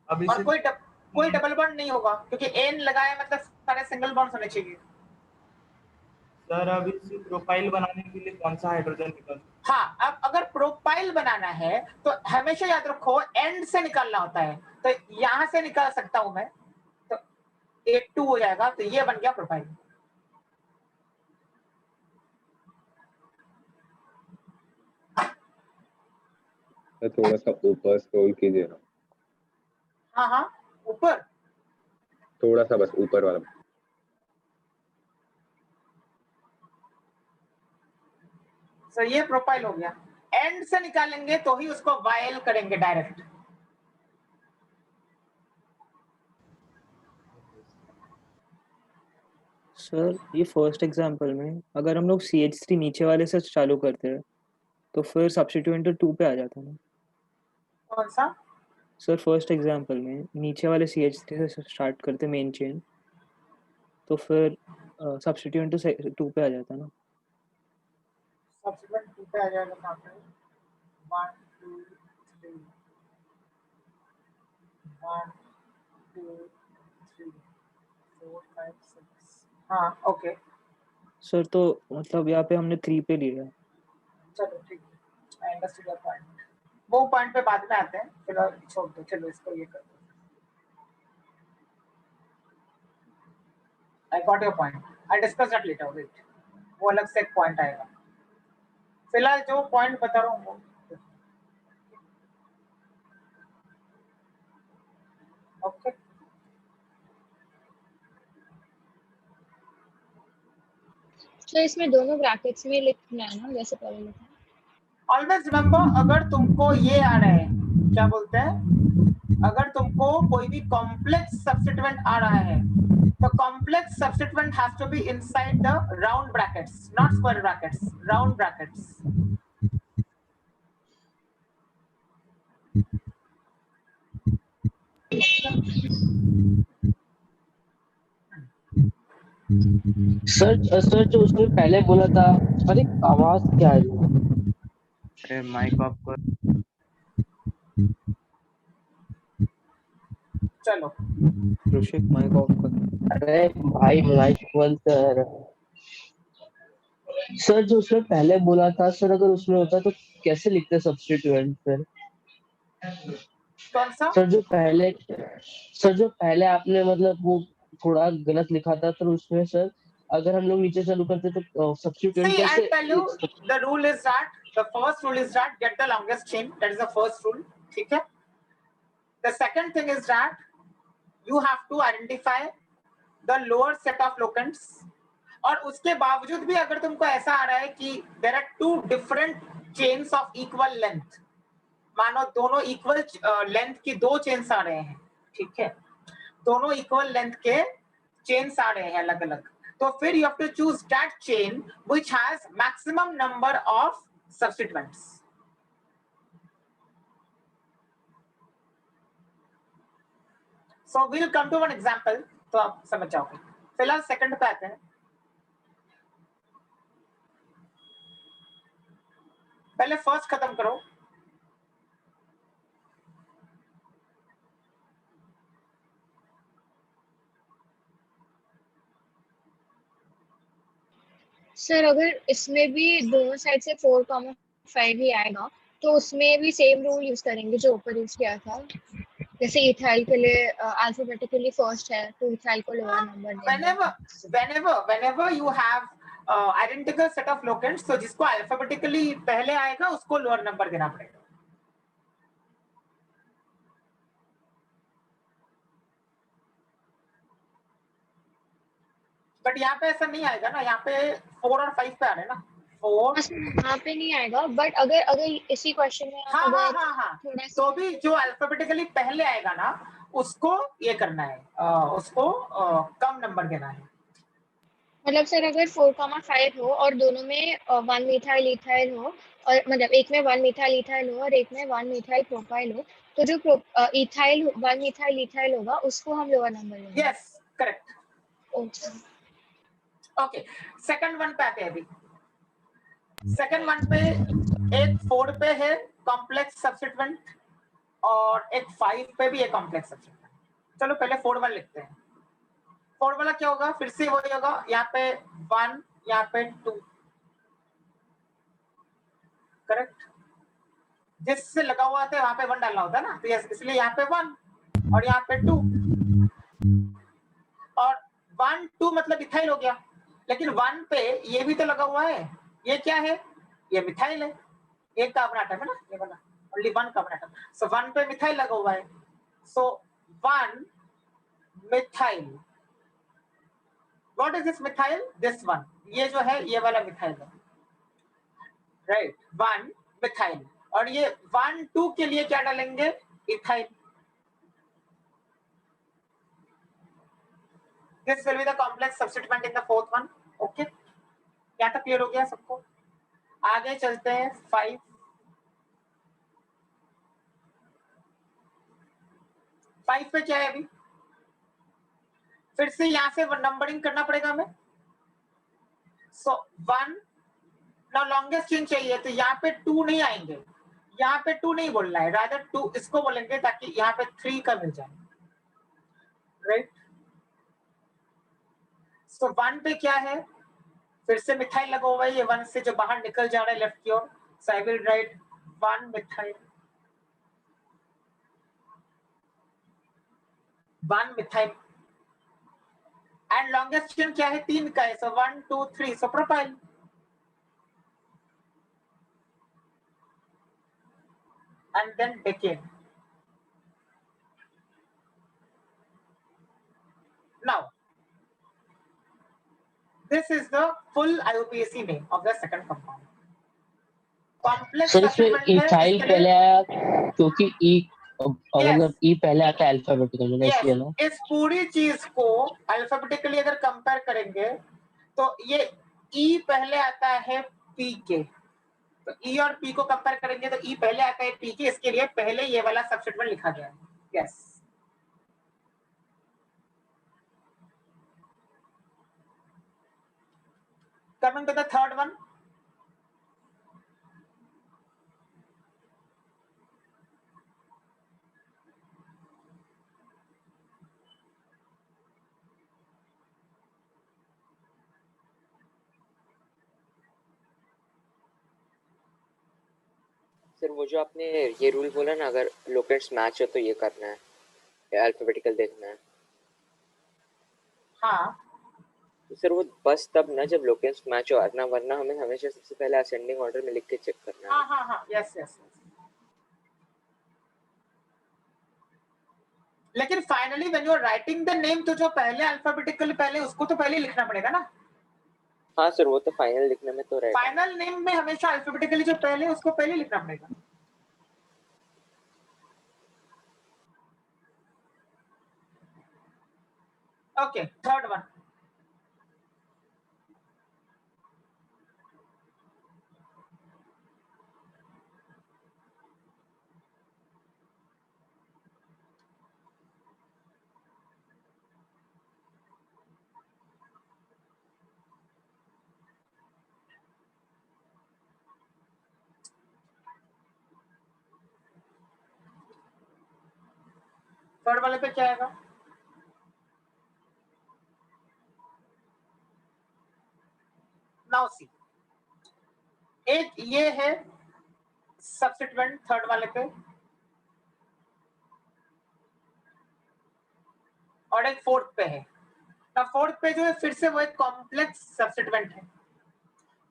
अब और इसे कोई डबल बॉन्ड नहीं होगा क्योंकि एन लगाया मतलब सारे सिंगल बॉन्ड्स होने चाहिए. सर अब इसे प्रोफाइल बनाने के लिए कौन सा हाइड्रोजन निकाल? हाँ, अब अगर प्रोपाइल बनाना है तो हमेशा याद रखो एंड से निकालना होता है. तो यहां से निकाल सकता हूं मैं, तो 8 2 हो जाएगा. तो ये बन गया प्रोपाइल. तो थोड़ा सा ऊपर स्क्रॉल कीजिए ना. हाँ हाँ, ऊपर थोड़ा सा बस ऊपर वाला. तो ये प्रोपाइल हो गया. एंड से निकालेंगे तो ही उसको वायल करेंगे डायरेक्ट. सर ये फर्स्ट एग्जांपल में अगर हम लोग CH3 नीचे वाले से चालू करते हैं तो फिर सब्स्टिट्यूएंट 2 पे आ जाता ना. कौन सा? सर फर्स्ट एग्जांपल में नीचे वाले CH3 से स्टार्ट करते मेन चेन, तो फिर सब्स्टिट्यूएंट 2 पे आ जाता ना. सब्स्टिट्यूएंट 2 पे आ जाएगा. कहां पे? 1 2 3 1 2 3 4 5 6. हाँ, ओके. सर तो मतलब यहाँ पे हमने 3 पे लिया. चलो ठीक है, आई अंडरस्टूड योर पॉइंट. वो पॉइंट पे बाद में आते हैं, फिलहाल छोड़ दो. चलो इसको ये कर दो. I got your point. I discuss that later. Wait, वो अलग से एक पॉइंट आएगा. फिलहाल जो पॉइंट बता रहा हूँ वो. ओके. तो इसमें दोनों ब्रैकेट्स में लिखना है ना, जैसे पहले लिखा. ऑलवेज रिमेंबर, अगर तुमको ये आ रहा है, क्या बोलते हैं, अगर तुमको कोई भी कॉम्प्लेक्स सब्स्टिट्यूएंट आ रहा है तो complex substituent has to be inside the round brackets, not square brackets, round brackets. Sir जो उसने पहले बोला था, अरे आवाज क्या है? अरे माइक ऑफ कर. चलो ऋषिक माइक ऑफ कर. अरे भाई माइक बंद कर. सर जो उसने पहले बोला था, सर अगर उसमें होता तो कैसे लिखते सब्स्टिट्यूएंट फिर? कौन सा? सर जो पहले आपने मतलब वो थोड़ा गलत लिखा था, तो उसमें सर अगर हम लोग नीचे चालू करते तो सब्स्टिट्यूएंट See, कैसे? I'll tell you, the rule is that the first rule is that get the longest chain. That is the first rule. ठीक है. The second thing is that you have to identify the lower set of locants. और उसके बावजूद भी अगर तुमको ऐसा आ रहा है कि there are two different chains of equal length, मानो दोनों equal length की 2 chains आ रहे हैं, ठीक है, दोनों equal length के chains आ रहे हैं अलग अलग, तो फिर you have to choose that chain which has maximum number of substituents. So we'll come to one example, तो आप समझ जाओगे. फिलहाल सेकंड पे आते हैं. पहले फर्स्ट खत्म करो. सर अगर इसमें भी दोनों साइड से 4,5 ही आएगा तो उसमें भी सेम रूल यूज करेंगे जो ऊपर यूज किया था. जैसे इथाइल के लिए अल्फाबेटिकली फर्स्ट है तो इथाइल को लोअर नंबर देंगे. Whenever you have identical set of locants, तो जिसको अल्फाबेटिकली पहले आएगा उसको लोअर नंबर देना पड़ेगा। बट यहाँ पे ऐसा नहीं आएगा ना, यहाँ पे 4 और 5 पे आ रहे हैं ना, 4। यहाँ पे नहीं आएगा, बट अगर अगर इसी क्वेश्चन में हाँ अगर हाँ हाँ हाँ, थोड़ा तो सा भी जो अल्फाबेटिकली पहले आएगा ना उसको ये करना है, उसको कम नंबर देना है। मतलब सर अगर 4,5 हो और दोनों में 1 मिथाइल इथाइल हो, और मतलब एक में 1 मिथाइल इथाइल हो और एक में 1 मिथाइल प्रोपाइल हो, तो जो इथाइल 1 मिथाइल इथाइल होगा उसको हम लोअर नंबर देंगे। Yes correct. Okay okay, second one पे आते हैं अभी। सेकंड वन पे एक 4 पे है कॉम्प्लेक्स सब्स्टिट्यूएंट और एक 5 पे भी है कॉम्प्लेक्स सब्स्टिट्यूएंट। चलो पहले 4 वाला लिखते हैं। 4 वाला क्या होगा, फिर से वही होगा, यहाँ पे 1, यहाँ पे 2, करेक्ट। जिससे लगा हुआ था वहां पे 1 डालना होता है ना, तो इसलिए यहाँ पे 1 और यहाँ पे 2, और 1 2 मतलब इथाइल हो गया। लेकिन 1 पे ये भी तो लगा हुआ है, ये क्या है, ये मिथाइल है, एक कार्बन एटम है ना ये वाला, ओनली 1 कार्बन एटम, सो 1 पे मिथाइल लगा हुआ है, so 1 methyl. What is this methyl, this one, ये जो है ये वाला मिथाइल है, राइट, 1 मिथाइल। और ये 1 2 के लिए क्या डालेंगे, ethyl. This will be the complex substituent in the fourth one. Okay, क्या तक क्लियर हो गया सबको? आगे चलते हैं 5। 5 पे क्या है अभी, फिर से यहाँ से नंबरिंग करना पड़ेगा हमें। सो 1 ना लॉन्गेस्ट चेन चाहिए, तो यहाँ पे 2 नहीं आएंगे, यहाँ पे 2 नहीं बोलना है, रादर 2 इसको बोलेंगे ताकि यहाँ पे 3 का मिल जाए, राइट। सो 1 पे क्या है, फिर से मिथाइल लगा हुआ है, ये 1 से जो बाहर निकल जा रहा है लेफ्ट की ओर, so I will write 1 methyl, 1 methyl. And longest chain क्या है, 3 का है, so 1 2 3, so propyl. And then decane. Now this is the full IUPAC name of the second compound. Complex sir इसमें substituent है, इथाइल इसके पहले लिए आया क्योंकि ई Yes. मतलब ई पहले आता है अल्फाबेटिकल में, इसलिए ना। इस पूरी चीज को अल्फाबेटिकली अगर कंपेयर करेंगे तो ये ई पहले आता है पी के, तो ई और पी को कंपेयर करेंगे तो ई पहले आता है पी के, इसके लिए पहले ये वाला सब्स्टिट्यूएंट लिखा गया है। Yes, coming to the third one, sir वो जो आपने ये रूल बोला ना, अगर लोकेंट्स मैच हो तो ये करना है, अल्फाबेटिकल देखना है। हाँ तो सर वो बस तब ना जब लोकेंट्स मैच हो, वरना हमें हमेशा सबसे पहले असेंडिंग ऑर्डर में लिख के चेक करना है। हाँ हाँ हाँ, यस यस। लेकिन finally when you are writing the name, तो जो पहले अल्फाबेटिकली पहले उसको तो पहले लिखना पड़ेगा ना। हाँ सर, वो तो फाइनल लिखने में तो रहेगा। फाइनल नेम में हमेशा अल्फाबेटिकली जो पहले उसको पहले लिखना पड़ेगा। ओके, थर्ड वन, थर्ड वाले पे क्या आएगा, नाउ सी, एक ये है सब्स्टिट्यूएंट थर्ड वाले पे, और एक फोर्थ पे है ना। फोर्थ पे जो है फिर से वो एक कॉम्प्लेक्स सब्स्टिट्यूएंट है,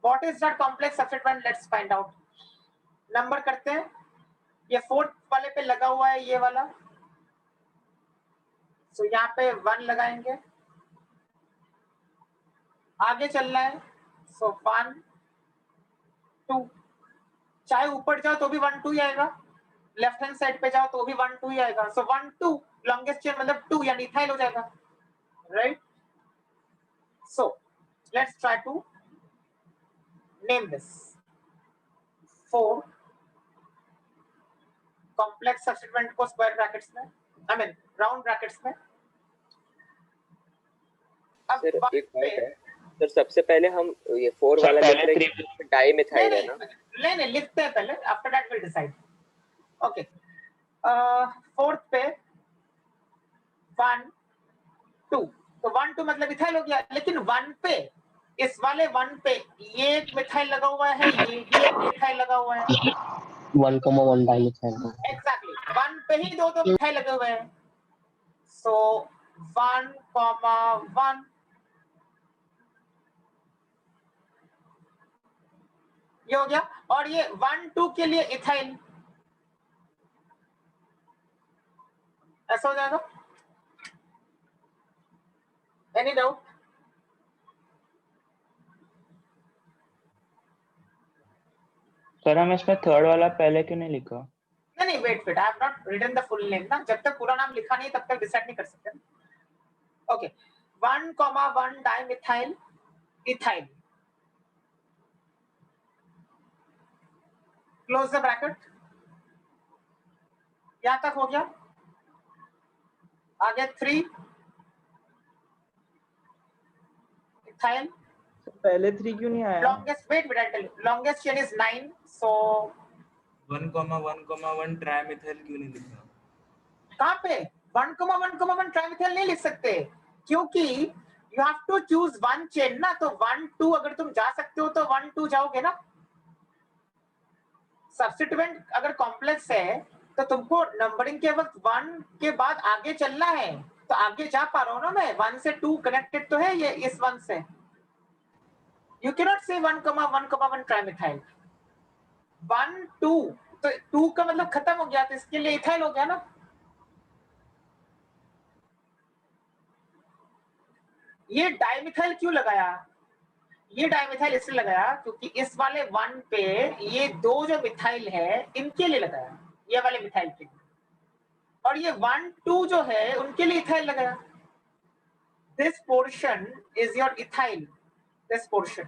What is that complex substituent? Let's find out. Number करते हैं. ये फोर्थ वाले पे लगा हुआ है ये वाला, सो यहाँ पे 1 लगाएंगे. आगे चलना है, सो 1 2, चाहे ऊपर जाओ तो भी 1 2 ही आएगा, लेफ्ट हैंड साइड पे जाओ तो भी 1 2 ही आएगा. सो 1 2 लॉन्गेस्ट चेन मतलब 2 यानी इथाइल हो जाएगा, right? So let's try to name this 4 complex substituent को स्क्वायर ब्रैकेट्स में, आई मीन राउंड ब्रैकेट्स में. अब सर one एक पे- बात है सर, सबसे पहले हम ये 4 वाला लिख रहे हैं, डाइमिथाइल है ना? नहीं लिखते हैं पहले, after that will decide. Okay, fourth पे 1 2, तो 1 2 मतलब इथाइल हो गया. लेकिन 1 पे, इस वाले 1 पे ये एक मिथाइल लगा हुआ है, ये भी एक मिथाइल लगा हुआ है. 1,1 डाइमिथाइल. एग्जैक्टली 1 पे ही दो मिथाइल लगे हुए हैं. सो 1,1 ये हो गया. और ये 1 2 के लिए इथाइल ऐसा हो जाएगा. Any doubt? सर हम इसमें थर्ड वाला पहले क्यों नहीं लिखा? नहीं wait, I have not written the full name ना. जब तक पूरा नाम लिखा नहीं तब तक डिसाइड नहीं कर सकते. Okay, 1,1 dimethyl ethyl, close the bracket. यहां तक हो गया. आगे 3 इथाइल. पहले 3 क्यों नहीं आया? Longest wait I tell you, longest chain is 9. So 1,1,1 trimethyl क्यों नहीं लिखा? कहां पे 1,1,1 ट्राइमिथाइल नहीं लिख सकते, क्योंकि you have to choose one chain ना. तो 1 2 अगर तुम जा सकते हो तो 1 2 जाओगे ना. सब्स्टिट्यूएंट अगर कॉम्प्लेक्स है तो तुमको नंबरिंग के वक्त 1 के बाद आगे चलना है. तो आगे जा पा रहा हूं ना मैं, 1 से 2 कनेक्टेड तो है ये इस 1 से. यू कैन नॉट से 1,1,1 ट्राइमिथाइल. 1 2 तो 2 का मतलब खत्म हो गया, तो इसके लिए इथाइल हो गया ना. ये डाइमिथाइल क्यों लगाया? ये डाइमिथाइल इसलिए लगाया क्योंकि इस वाले 1 पे ये दो जो मिथाइल है इनके लिए लगाया, ये वाले मिथाइल के लिए. और ये 1 2 जो है उनके लिए इथाइल लगाया. This portion is your ethyl, this portion.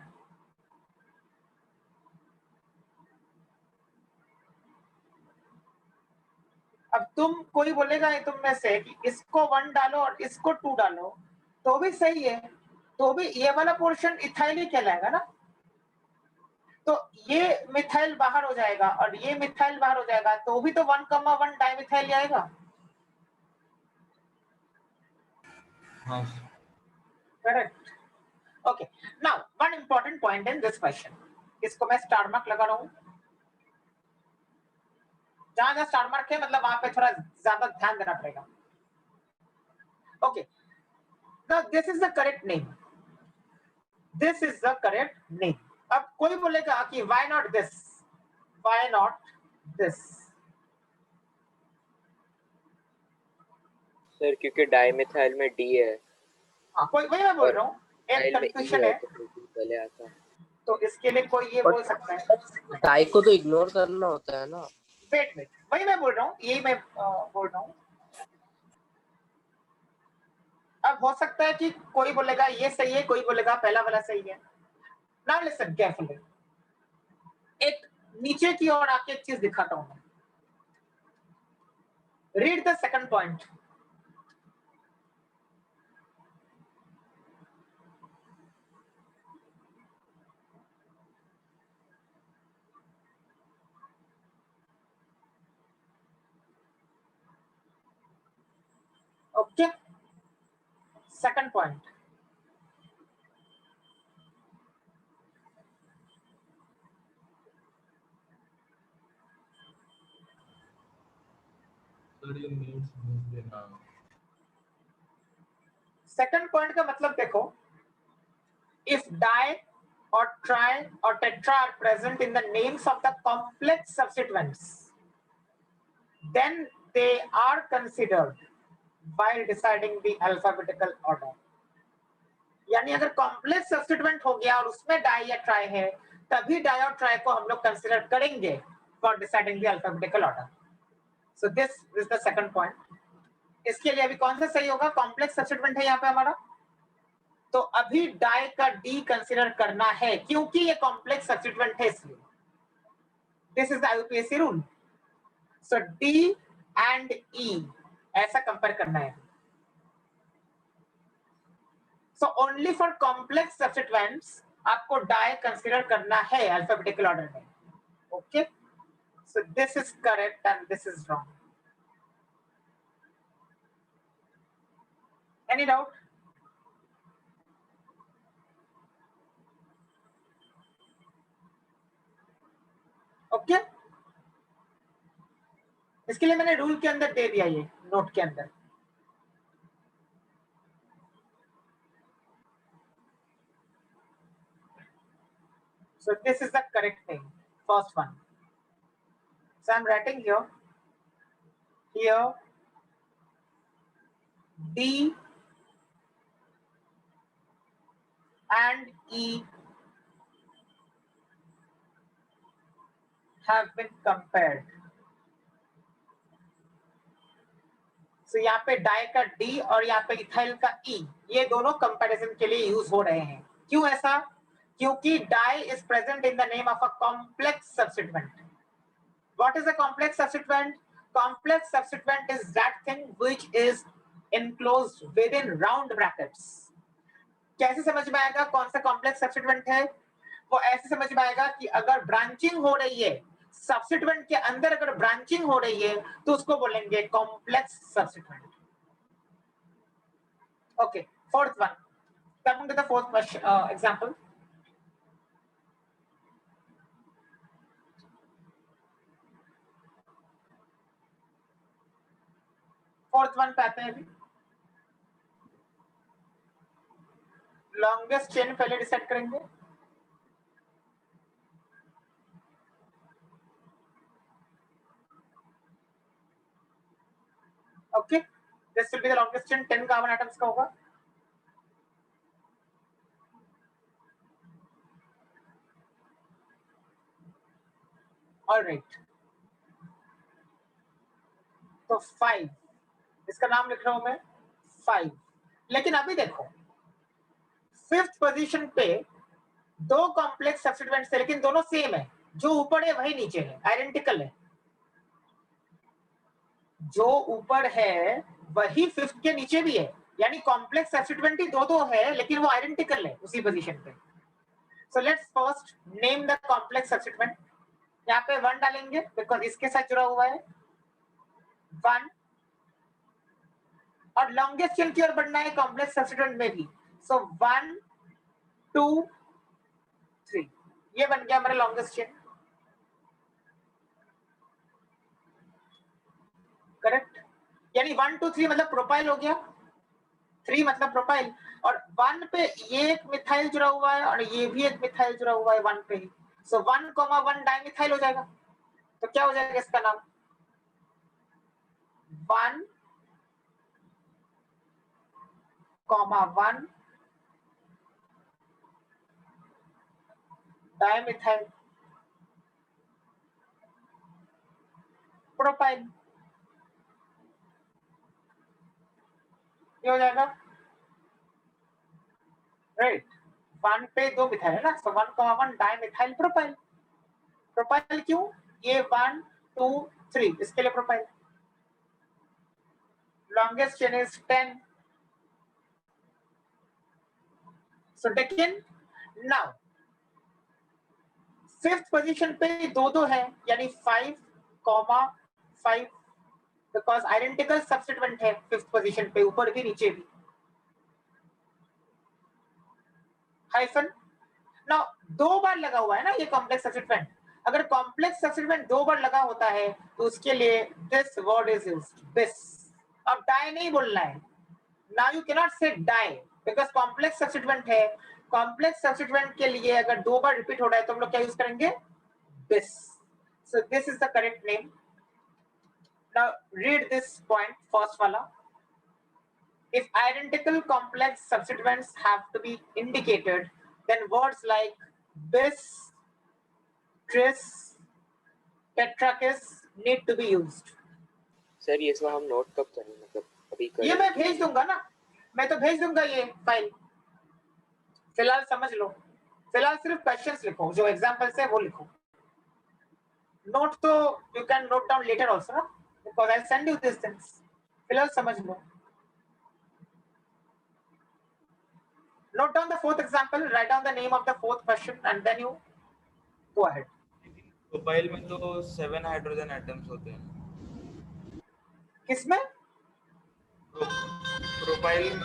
अब तुम कोई बोलेगा तुम में से कि इसको 1 डालो और इसको 2 डालो तो भी सही है, तो भी ये वाला पोर्शन इथाइल ही कहलाएगा ना. तो ये मिथाइल बाहर हो जाएगा और ये मिथाइल बाहर हो जाएगा, तो भी तो 1,1 डाइमिथाइल आएगा. हाँ correct. Okay, now one important point in this question, इसको मैं स्टार मार्क लगा रहा हूं. जहां जहां स्टार मार्क है मतलब वहां पे थोड़ा ज्यादा ध्यान देना पड़ेगा. Okay, now this is the correct name, this is the correct name. अब कोई बोलेगा कि why not this, why not this? Sir क्योंकि डाइमिथाइल में डी है, हाँ, कोई वही मैं बोल रहा हूँ, एक डाइल में ई कंफ्यूजन है है, तो बिल्कुल पहले आता. तो इसके लिए कोई ये बोल सकता है. डाई को तो इग्नोर करना होता है ना. वेट, वही मैं बोल रहा हूँ, यही मैं बोल रहा हूँ. अब हो सकता है कि कोई बोलेगा ये सही है, कोई बोलेगा पहला वाला सही है. नाउ लिसन केयरफुली, एक नीचे की ओर आके एक चीज दिखाता हूं मैं. Read the second point. Okay, second point. Sir ये नोट्स भेज देना. सेकंड पॉइंट का मतलब देखो, if di or tri or tetra are present in the names of the complex substituents, then they are considered while deciding the alphabetical order. यानी अगर complex substituent हो गया और उसमें डाई या ट्राई है, तभी डाई और ट्राई को हम लोग कंसीडर करेंगे for deciding the alphabetical order. So this is the second point. इसके लिए अभी कौन सा सही होगा? कॉम्प्लेक्स सब्स्टिट्यूएंट है यहाँ पे हमारा, तो अभी डाई का डी कंसीडर करना है क्योंकि ये कॉम्प्लेक्स सब्स्टिट्यूएंट है इसलिए. This is the IUPAC rule. So D and E ऐसा कंपेयर करना है. So only for complex substituents आपको die consider करना है alphabetical order में. Okay? So this is correct and this is wrong. Any doubt? Okay? इसके लिए मैंने रूल के अंदर दे दिया ये नोट के अंदर. So this is the correct thing, first one. So I'm writing here D and E have been compared. So यहाँ पे डाई का D और यहाँ पे इथाइल का E, ये दोनों कंपैरिजन के लिए यूज हो रहे हैं. क्यों ऐसा? क्योंकि die is present in the name of a complex substituent. What is a complex substituent? Complex substituent is that thing which is enclosed within round brackets. कैसे समझ में आएगा कौन सा complex substituent है? वो ऐसे समझ में आएगा कि अगर ब्रांचिंग हो रही है, substituent के अंदर अगर ब्रांचिंग हो रही है, तो उसको बोलेंगे complex substituent. Okay, fourth one. Coming to the fourth question, example. Fourth one पे आते हैं अभी. लॉन्गेस्ट चेन पहले डिसाइड करेंगे. Okay, this will be the longest chain. 10 carbon atoms का होगा. ऑलराइट, तो 5, इसका नाम लिख रहा हूं मैं 5. लेकिन अभी देखो, फिफ्थ पोजीशन पे दो कॉम्प्लेक्स सब्स्टिट्यूएंट्स है, लेकिन दोनों सेम है. जो ऊपर है वही नीचे है, आइडेंटिकल है. जो ऊपर है वही फिफ्थ के नीचे भी है, यानी कॉम्प्लेक्स सब्स्टिट्यूएंट ही दो है, लेकिन वो आइडेंटिकल है उसी पोजीशन पे. So let's first name the complex substituent. यहाँ पे 1 डालेंगे बिकॉज इसके साथ जुड़ा हुआ है 1, और लॉन्गेस्ट चेन की ओर बढ़ना है कॉम्प्लेक्स सब्स्टिट्यूएंट में भी. सो 1 2 3, ये बन गया हमारा लॉन्गेस्ट चेन. करेक्ट, यानी 1 2 3 मतलब प्रोपाइल हो गया, 3 मतलब प्रोपाइल, और 1 पे ये एक मिथाइल जुड़ा हुआ है और ये भी एक मिथाइल जुड़ा हुआ है 1 पे ही. सो 1,1 डाइमिथाइल हो जाएगा. तो क्या हो जाएगा इसका नाम? 1,1 डाइमिथाइल प्रोपाइल. ये हो जाएगा राइट. 1 पे 2 मिथाइल है ना, सो 1,1 डाइमिथाइल प्रोपाइल. प्रोपाइल क्यों? ये 1 2 3 इसके लिए propyl. Longest chain is 10. So taken. Now fifth position पे दो है, यानी 5,5, बिकॉज आइडेंटिकल सब्स्टिट्यूएंट है फिफ्थ पोजीशन पे, ऊपर भी नीचे भी. हाइफन. नाउ 2 बार लगा हुआ है ना ये कॉम्प्लेक्स सब्स्टिट्यूएंट. अगर कॉम्प्लेक्स सब्स्टिट्यूएंट 2 बार लगा होता है तो उसके लिए this word is used, this. अब डाई नहीं बोलना है. नाउ यू कैन नॉट से डाई बिकॉज कॉम्प्लेक्स सब्स्टिट्यूएंट है, कॉम्प्लेक्स सब्स्टिट्यूएंट के लिए अगर 2 बार रिपीट हो रहा है तो हम लोग क्या यूज करेंगे? this. So this is the correct name. Now read this point, first wala. If identical complex substituents have to be indicated, then words like bis, tris, tetrakis need to be used. Sir ये इसमें हम note कब करें, मतलब अभी करें? ये मैं भेज दूंगा ना, मैं तो भेज दूंगा ये फाइल, फिलहाल समझ लो, फिलहाल सिर्फ क्वेश्चंस लिखो, जो एग्जांपल्स है वो लिखो, नोट तो you can note down later also ना, because I send you this things, फिलहाल समझ लो. Note down the fourth example, write down the name of the fourth question and then you go ahead. Profile में तो 7 hydrogen atoms होते हैं. किसमें? Profile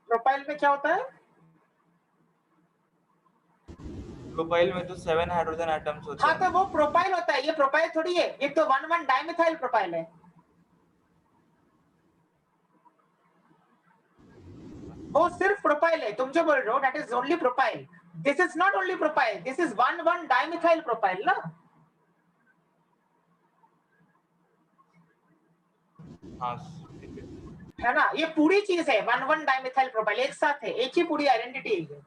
profile में क्या होता है? प्रोफाइल में तो 7 हाइड्रोजन एटम्स होते हाँ हैं. तो वो प्रोफाइल होता है, ये प्रोफाइल थोड़ी है, ये तो 1,1 डाइमिथाइल प्रोफाइल है. वो सिर्फ प्रोफाइल है, तुम जो बोल रहे हो that is only profile. This is not only profile, this is 1,1 dimethyl profile ना. हाँ ठीक है ना, ये पूरी चीज है 1,1 डाइमिथाइल प्रोफाइल, एक साथ है, एक ही पूरी आइडेंटिटी है.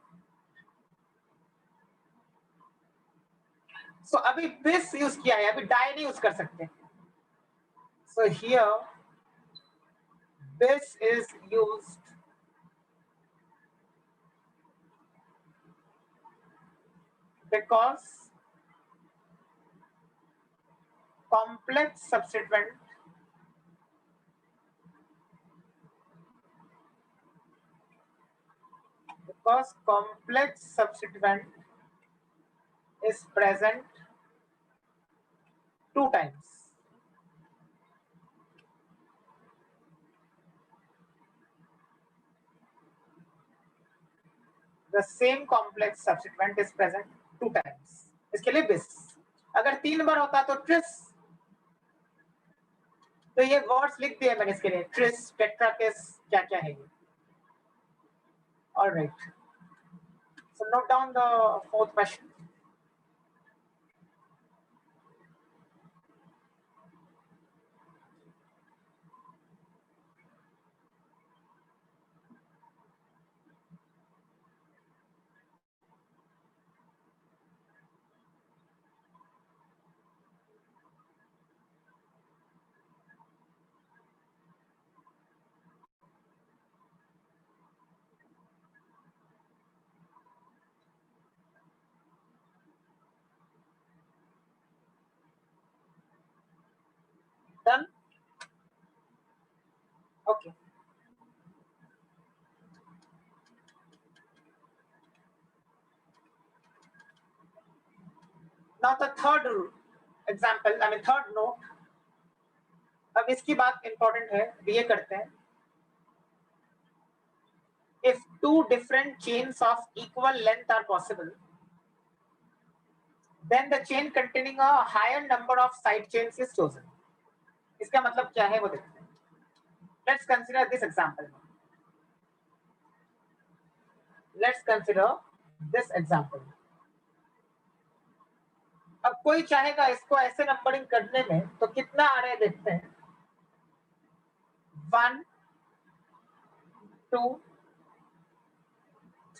सो अभी बिस यूज किया है, अभी डाई नहीं यूज कर सकते. सो हियर बिस is used because complex substituent is present 2 times. The same complex substituent is present 2 times. इसके लिए bis. अगर 3 बार होता तो tris. तो ये वर्ड्स लिख दिए मैंने इसके लिए, tris, tetrakis, क्या क्या है ये. All right. So note down the fourth question. Done? Okay. Now the third example, I mean third note. अब इसकी बात इंपॉर्टेंट है, ये करते हैं. If 2 different chains of equal length are possible, then the chain containing a higher number of side chains is chosen. इसका मतलब क्या है वो देखते हैं. Let's consider this example. Let's consider this example. अब कोई चाहेगा इसको ऐसे नंबरिंग करने में, तो कितना आ रहा है देखते हैं. 1, 2,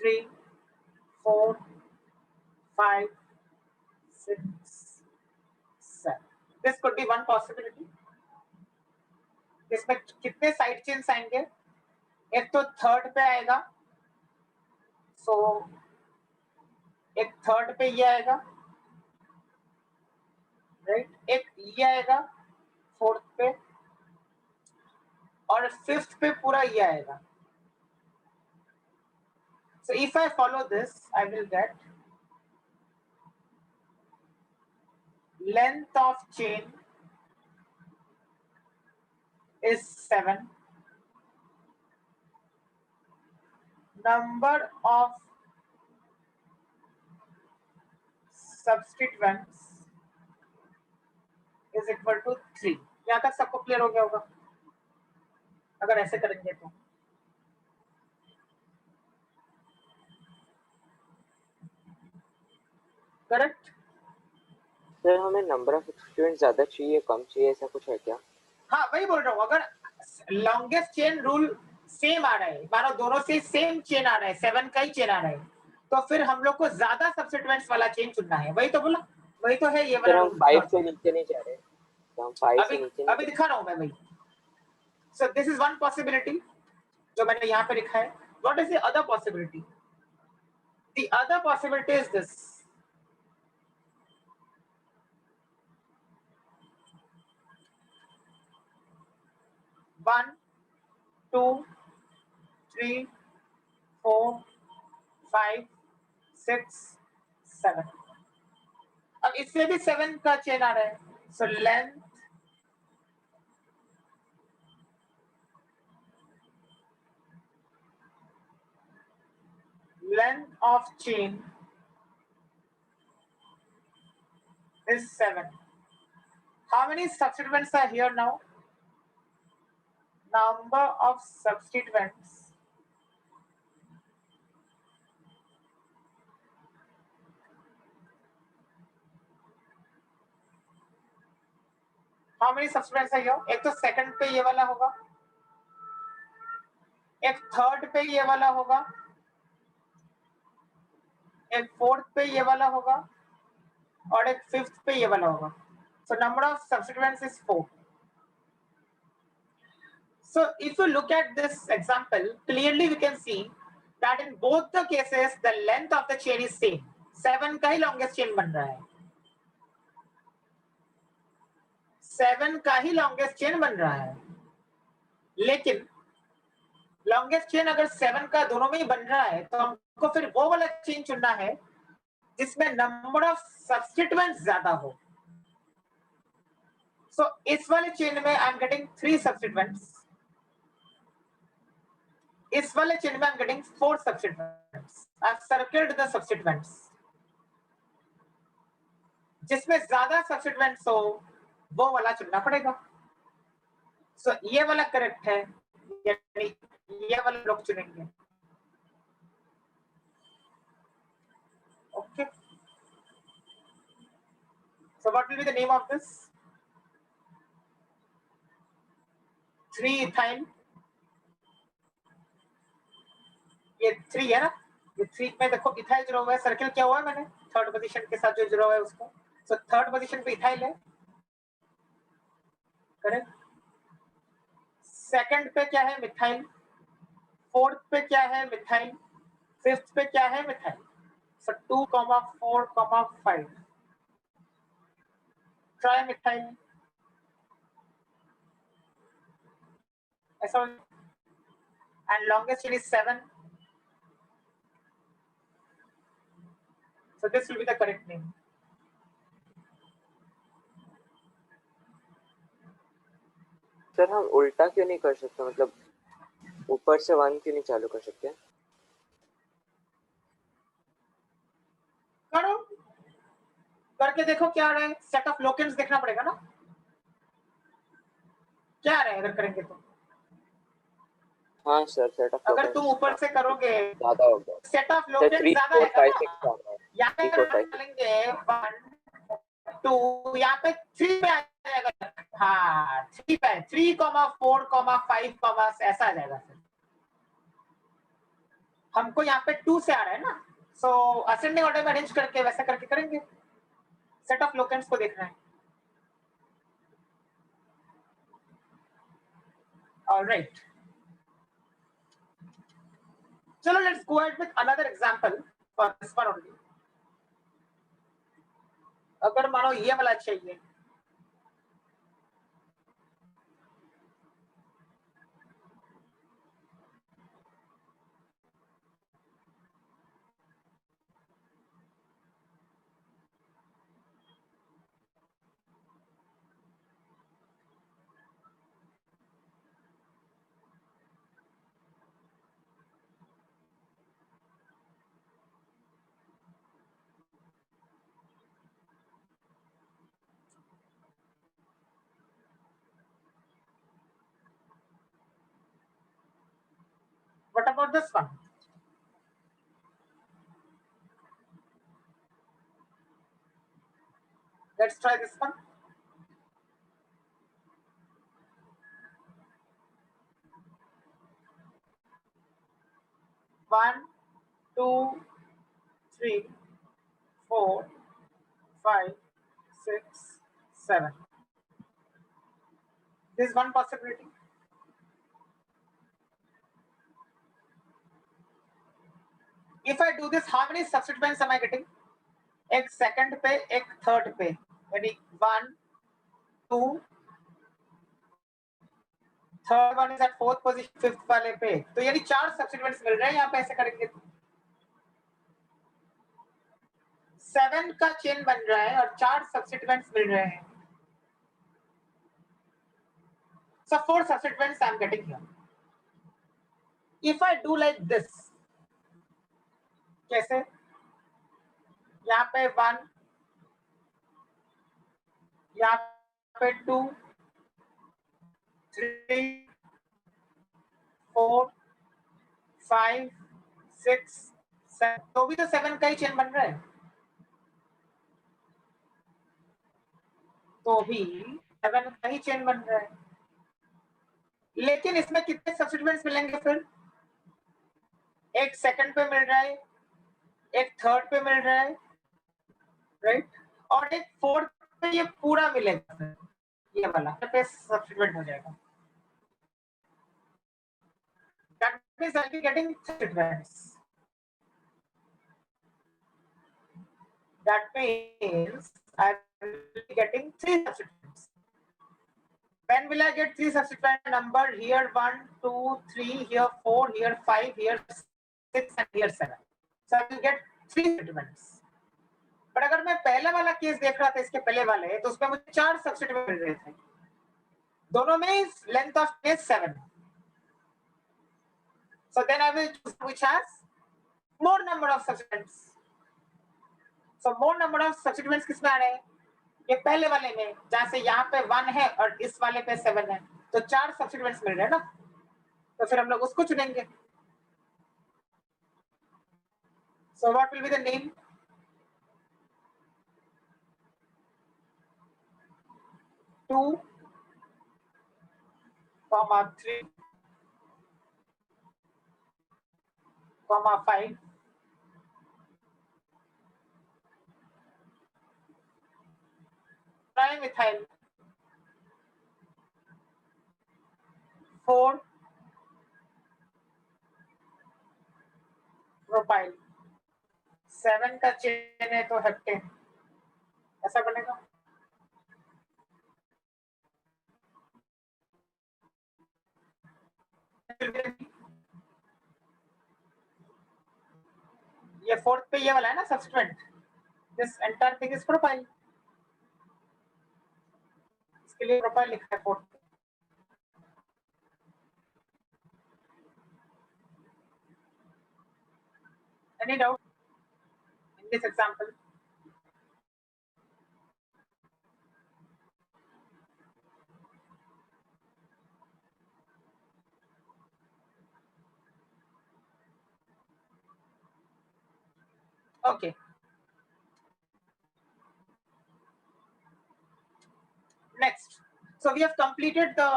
3, 4, 5, 6, 7. This could be one possibility. इसमें कितने साइड चेन्स आएंगे? एक तो थर्ड पे आएगा, सो एक थर्ड पे ये आएगा, राइट. एक ये आएगा फोर्थ पे, और फिफ्थ पे पूरा ये आएगा. So if I follow this, I will get length of chain is 7. Number of substituents is equal to 3. यहाँ तक सबको क्लियर हो गया होगा अगर ऐसे करेंगे तो. करेक्ट? सर हमें नंबर ऑफ सब्स्टिट्यूएंट्स ज्यादा चाहिए कम चाहिए ऐसा कुछ है क्या? हाँ वही बोल रहा हूँ, अगर लॉन्गेस्ट चेन रूल सेम आ रहा है, मानो दोनों से सेम चेन आ रहा है, 7 का ही चेन आ रहा है, तो फिर हम लोग को ज्यादा सब्स्टिट्यूएंट्स वाला चेन चुनना है। वही तो बोला, वही तो है ये सर वाला हम रूल। 5 से नीचे नहीं जा रहे, तो हम 5 से नीचे नहीं अभी दिखा रहा हूँ मैं वही। So this is one possibility जो मैंने यहाँ पे लिखा है। What is the other possibility? The other possibility is this, 1 2 3 4 5 6 7। अब इससे भी 7 का चेन आ रहा है, so length of chain is 7. How many substituents are here now? Number of substituents how many substituents are here? एक तो सेकंड पे ये वाला होगा, एक थर्ड पे ये वाला होगा, एक फोर्थ पे ये वाला होगा और एक फिफ्थ पे ये वाला होगा। So number of substituents is 4. So if you look at this example, clearly we can see that in both the cases the length of the chain is same. 7 का ही longest chain बन रहा है, 7 का ही longest chain बन रहा है। लेकिन longest chain अगर 7 का दोनों में ही बन रहा है तो हमको फिर वो वाला chain चुनना है जिसमें number of substituents ज्यादा हो। So इस वाले chain में I am getting 3 substituents, इस वाले chain में I am getting 4 substituents. I have circled the substituents. जिसमें ज्यादा substituents हो वो वाला चुनना पड़ेगा। So ये वाला करेक्ट है, यानी ये वाला लोग चुनेंगे। Okay. So what will be the name of this? 3-ethyl. ये 3 है ना, ये 3 में देखो इथाइल जुड़ा हुआ है, सर्किल क्या हुआ है मैंने थर्ड पोजीशन के साथ जो जुड़ा हुआ है उसको। सो थर्ड पोजीशन पे इथाइल है, करेक्ट। सेकंड पे क्या है? मिथाइल। फोर्थ पे क्या है? मिथाइल। फिफ्थ पे क्या है? मिथाइल। सो 2, 4, 5 ट्राई मिथाइल, ऐसा। And longest chain is 7, so this will be the correct name. Sir हम उल्टा क्यों नहीं कर सकते, मतलब ऊपर से 1 क्यों नहीं चालू कर सकते? करो, करके देखो क्या आ रहा है। सेट ऑफ लोकेंट्स देखना पड़ेगा ना, क्या आ रहा है अगर करेंगे तो। हाँ सर, सेट ऑफ अगर तुम ऊपर से करोगे ज्यादा होगा, सेट ऑफ लोकेंट्स ज्यादा है 5 6 ना। यहाँ पे डालेंगे 1 2, यहाँ पे 3 पे आ जाएगा। हाँ 3 पे 3, 4, 5, ऐसा आ जाएगा। फिर हमको यहाँ पे 2 से आ रहा है ना, सो असेंडिंग ऑर्डर में अरेंज करके वैसा करके करेंगे। सेट ऑफ लोकेंट्स को देखना है। ऑलराइट, चलो let's go ahead with another example for this one only. अगर मानो ये वाला चाहिए, what about this one? Let's try this one. One, two, three, 4, 5, 6, 7. This is one possibility. If I do this, how many substituents am I getting? एक second पे, एक third पे, यानी 1, 2, third one is at fourth position, fifth वाले पे, तो यानी 4 substituents मिल रहे हैं यहाँ पे ऐसे करेंगे 7 का चेन बन रहा है और 4 substituents मिल रहे हैं. So 4 substituents I am getting here. If I do like this, कैसे? यहाँ पे 1, यहाँ पे 2, 3, 4, 5, 6, 7. तो भी तो 7 का ही चेन बन रहा है. तो भी 7 का ही चेन बन रहा है. लेकिन इसमें कितने सब्स्टिट्यूएंट्स मिलेंगे फिर? एक सेकंड पे मिल रहा है, एक थर्ड पे मिल रहा है, राइट? और एक फोर्थ पे ये पूरा मिलेगा, ये वाला पे सब्स्टिट्यूएंट हो जाएगा. That means I'll be getting substituents. That means I will be getting 3 substituents. When will I get 3 substituent number? Here 1, 2, 3, here 4, here 5, here 6 and here 7. So I will get 3 substituents. But अगर मैं पहले वाला case देख रहा था इसके पहले वाले, तो उसमें मुझे 4 substituent मिल रहे थे. दोनों में length of is 7. So then I will choose which has more number of substituents. So more number of substituents किसमें आ रहे हैं? ये पहले वाले में, जहां से यहाँ पे 1 है और इस वाले पे 7 है, तो 4 substituents मिल रहे हैं ना, तो फिर हम लोग उसको चुनेंगे. So what will be the name? Two, 3, 5. Trimethyl. 4, propyl. 7 का चेन है तो हेप्टेन, ऐसा बनेगा. ये फोर्थ पे ये वाला है ना substituent. This entire thing is propyl. इसके लिए प्रोपाइल लिखा है fourth. Any doubt in this example? Okay. Next, so we have completed the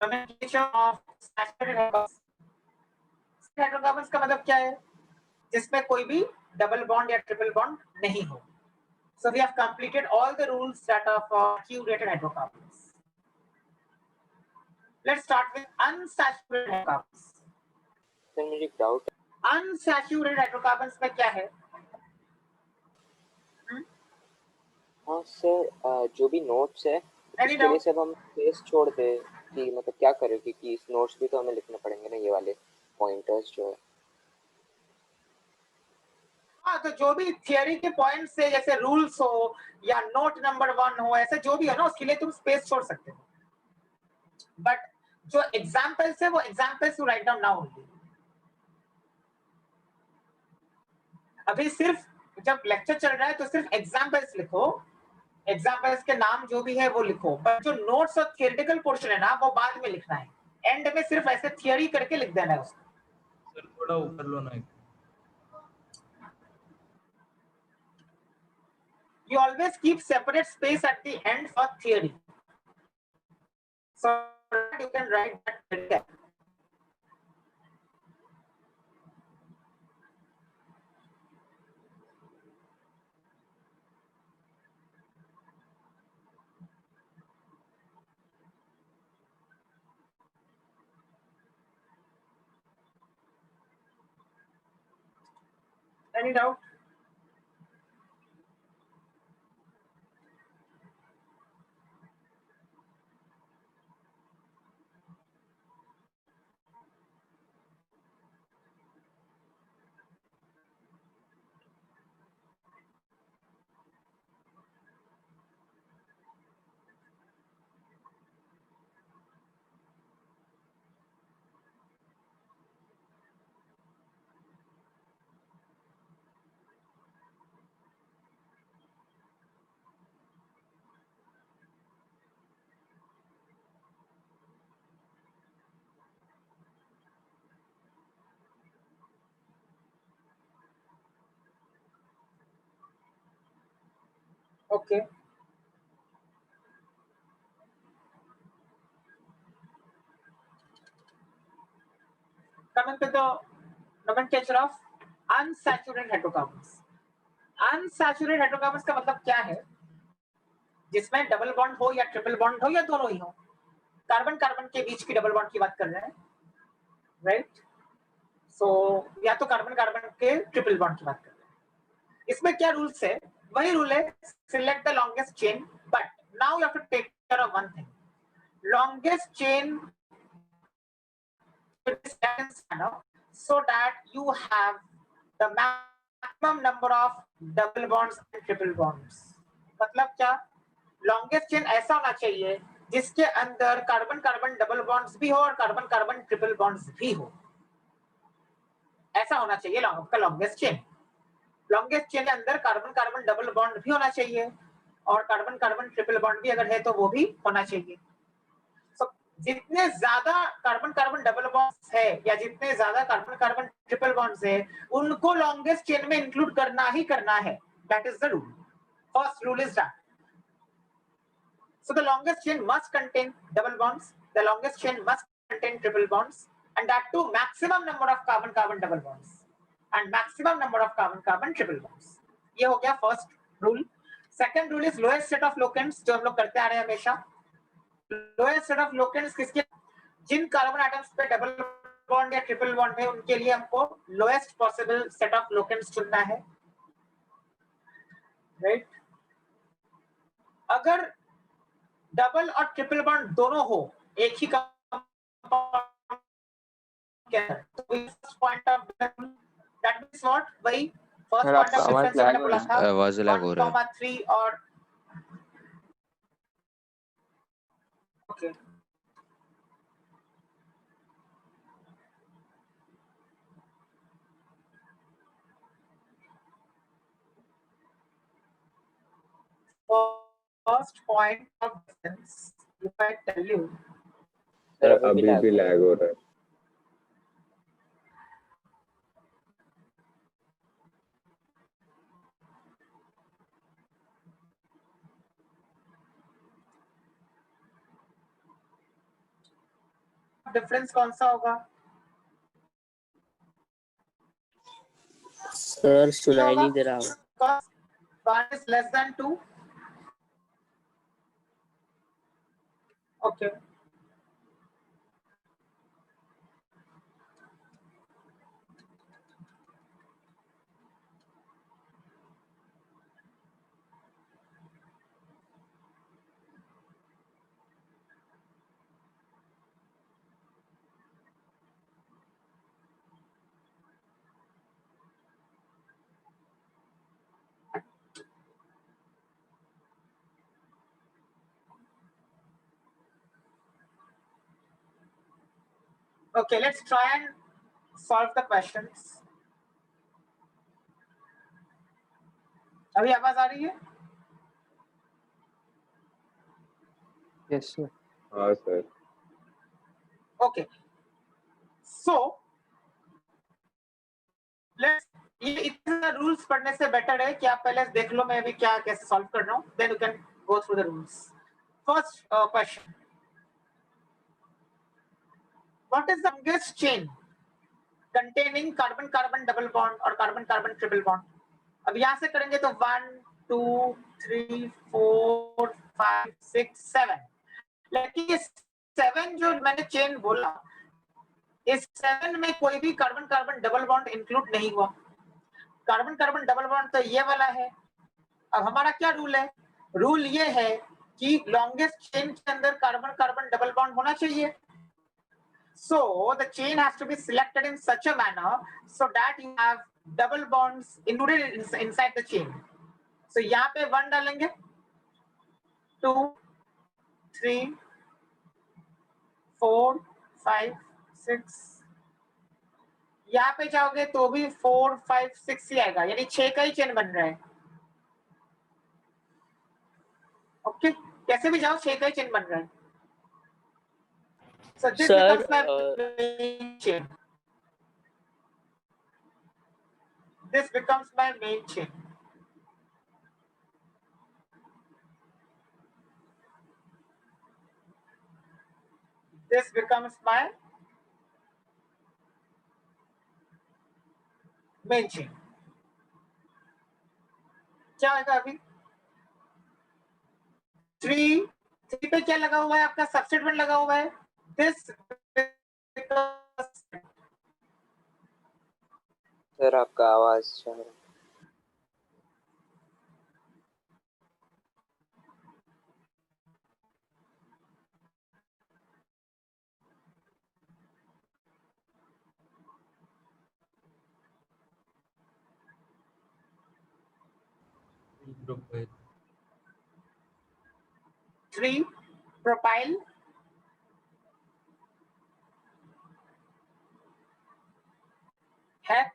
nomenclature of saturated hydrocarbons. Hydrocarbons का मतलब क्या है? जिसमें कोई भी डबल बॉन्ड या ट्रिपल बॉन्ड नहीं हो. So we have completed all the rules that are for Q-rated hydrocarbons. Let's start with unsaturated hydrocarbons. Sir मुझे एक डाउट है. Unsaturated hydrocarbons में क्या है? हाँ सर, जो भी नोट्स है Any उसके लिए doubt? सब हम स्पेस छोड़ दे कि मतलब क्या करें, क्योंकि इस नोट्स भी तो हमें लिखने पड़ेंगे ना, ये वाले पॉइंटर्स जो है. हाँ, तो जो भी थियरी के पॉइंट्स से जैसे रूल्स हो या नोट नंबर 1 हो, ऐसे जो भी है ना, उसके लिए तुम स्पेस छोड़ सकते हो. बट जो एग्जाम्पल्स है वो examples to write down now only. अभी सिर्फ जब लेक्चर चल रहा है तो सिर्फ एग्जाम्पल्स लिखो, एग्जाम्पल्स के नाम जो भी है वो लिखो. पर जो नोट्स और थियोरेटिकल पोर्शन है ना, वो बाद में लिखना है. एंड में सिर्फ ऐसे थियरी करके लिख देना है उसको. सर थोड़ा ऊपर लो ना. you always keep separate space at the end for theory. So you can write that there. Any doubt? Okay. Coming to the nomenclature of unsaturated hydrocarbons. Unsaturated hydrocarbons का मतलब क्या है? जिसमें डबल बॉन्ड हो या ट्रिपल बॉन्ड हो या दोनों ही हो. कार्बन कार्बन के बीच की डबल बॉन्ड की बात कर रहे हैं, राइट? सो या तो कार्बन कार्बन के ट्रिपल बॉन्ड की बात कर रहे हैं. इसमें क्या रूल्स है? वही रूल है, select the longest chain, but now you have to take care of one thing. Longest chain so that you have the maximum number of double bonds and triple bonds. मतलब क्या? Longest chain ऐसा होना चाहिए जिसके अंदर carbon carbon double bonds भी हो और कार्बन कार्बन ट्रिपल बॉन्ड्स भी हो. ऐसा होना चाहिए आपका लॉन्गेस्ट चेन. लॉन्गेस्ट चेन के अंदर कार्बन कार्बन डबल बॉन्ड भी होना चाहिए और कार्बन कार्बन ट्रिपल बॉन्ड भी अगर है तो वो भी होना चाहिए. जितने ज्यादा कार्बन कार्बन डबल बॉन्ड्स है या जितने ज्यादा कार्बन कार्बन ट्रिपल बॉन्ड्स है उनको लॉन्गेस्ट चेन में इंक्लूड करना ही करना है. That is the rule. First rule is that. So the longest chain must contain double bonds, the longest chain must contain triple bonds, and that too maximum number of carbon carbon double bonds and maximum number of carbon carbon triple bonds. ये हो गया first rule. Second rule is lowest set of locants, जो हम लोग करते आ रहे हैं हमेशा. लोएस्ट सेट ऑफ लोकेंट्स किसके? जिन कार्बन एटम्स पे डबल बॉन्ड या ट्रिपल बॉन्ड है उनके लिए हमको lowest possible set of locants चुनना है, राइट? अगर डबल और ट्रिपल बॉन्ड दोनों हो एक ही point of that means what? वही फर्स्ट पॉइंट ऑफ डिफरेंस मैंने बोला था, आवाज लैग हो रहा है. 1,3 और okay. First point of difference, if I tell you, अभी भी लैग हो रहा है. डिफरेंस कौन सा होगा? सर सुनाई नहीं दे रहा. 1 is less than 2. Okay. Okay, let's try and solve the questions. अभी आवाज आ रही है? Yes, sir. हाँ सर. Okay. So let's ये इतना रूल्स पढ़ने से बेटर है कि आप पहले देख लो मैं अभी क्या कैसे सॉल्व कर रहा हूँ, then you can go through the rules. First question, what is the longest chain containing carbon carbon double bond और कार्बन कार्बन ट्रिपल बॉन्ड? अब यहां से करेंगे तो 1 2 3 4 5 6 7, लेकिन ये 7 जो मैंने चेन बोला, इस 7 में कोई भी carbon carbon double bond include नहीं हुआ. कार्बन कार्बन डबल बॉन्ड तो ये वाला है. अब हमारा क्या रूल है? रूल ये है कि लॉन्गेस्ट चेन के अंदर कार्बन कार्बन डबल बॉन्ड होना चाहिए. So the chain has to be selected in such a manner so that you have double bonds included inside the chain. So यहाँ पे 1 डालेंगे, 2 3 4 5 6, यहाँ पे जाओगे तो भी 4 5 6 ही आएगा, यानी 6 का ही चेन बन रहा है. ओके, कैसे भी जाओ 6 का ही चेन बन रहा है. So this Sir, becomes my main chain. This becomes my main chain. This becomes my main chain. क्या होगा अभी? 3 पे क्या लगा हुआ है? आपका सब्स्टिट्यूएंट लगा हुआ है. This सर आपका आवाज जा रहा है. Propyl. 3 propyl, hex.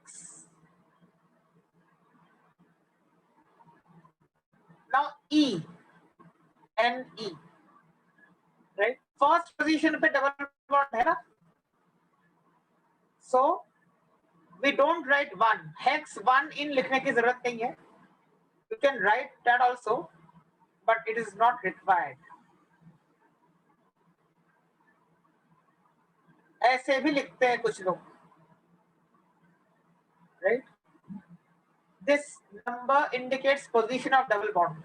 Now E, Ne, right? First position पे double bond है ना? So we don't write 1. Hex 1 in लिखने की जरूरत नहीं है. You can write that also, but it is not required. ऐसे भी लिखते हैं कुछ लोग, right? This number indicates position of double bond.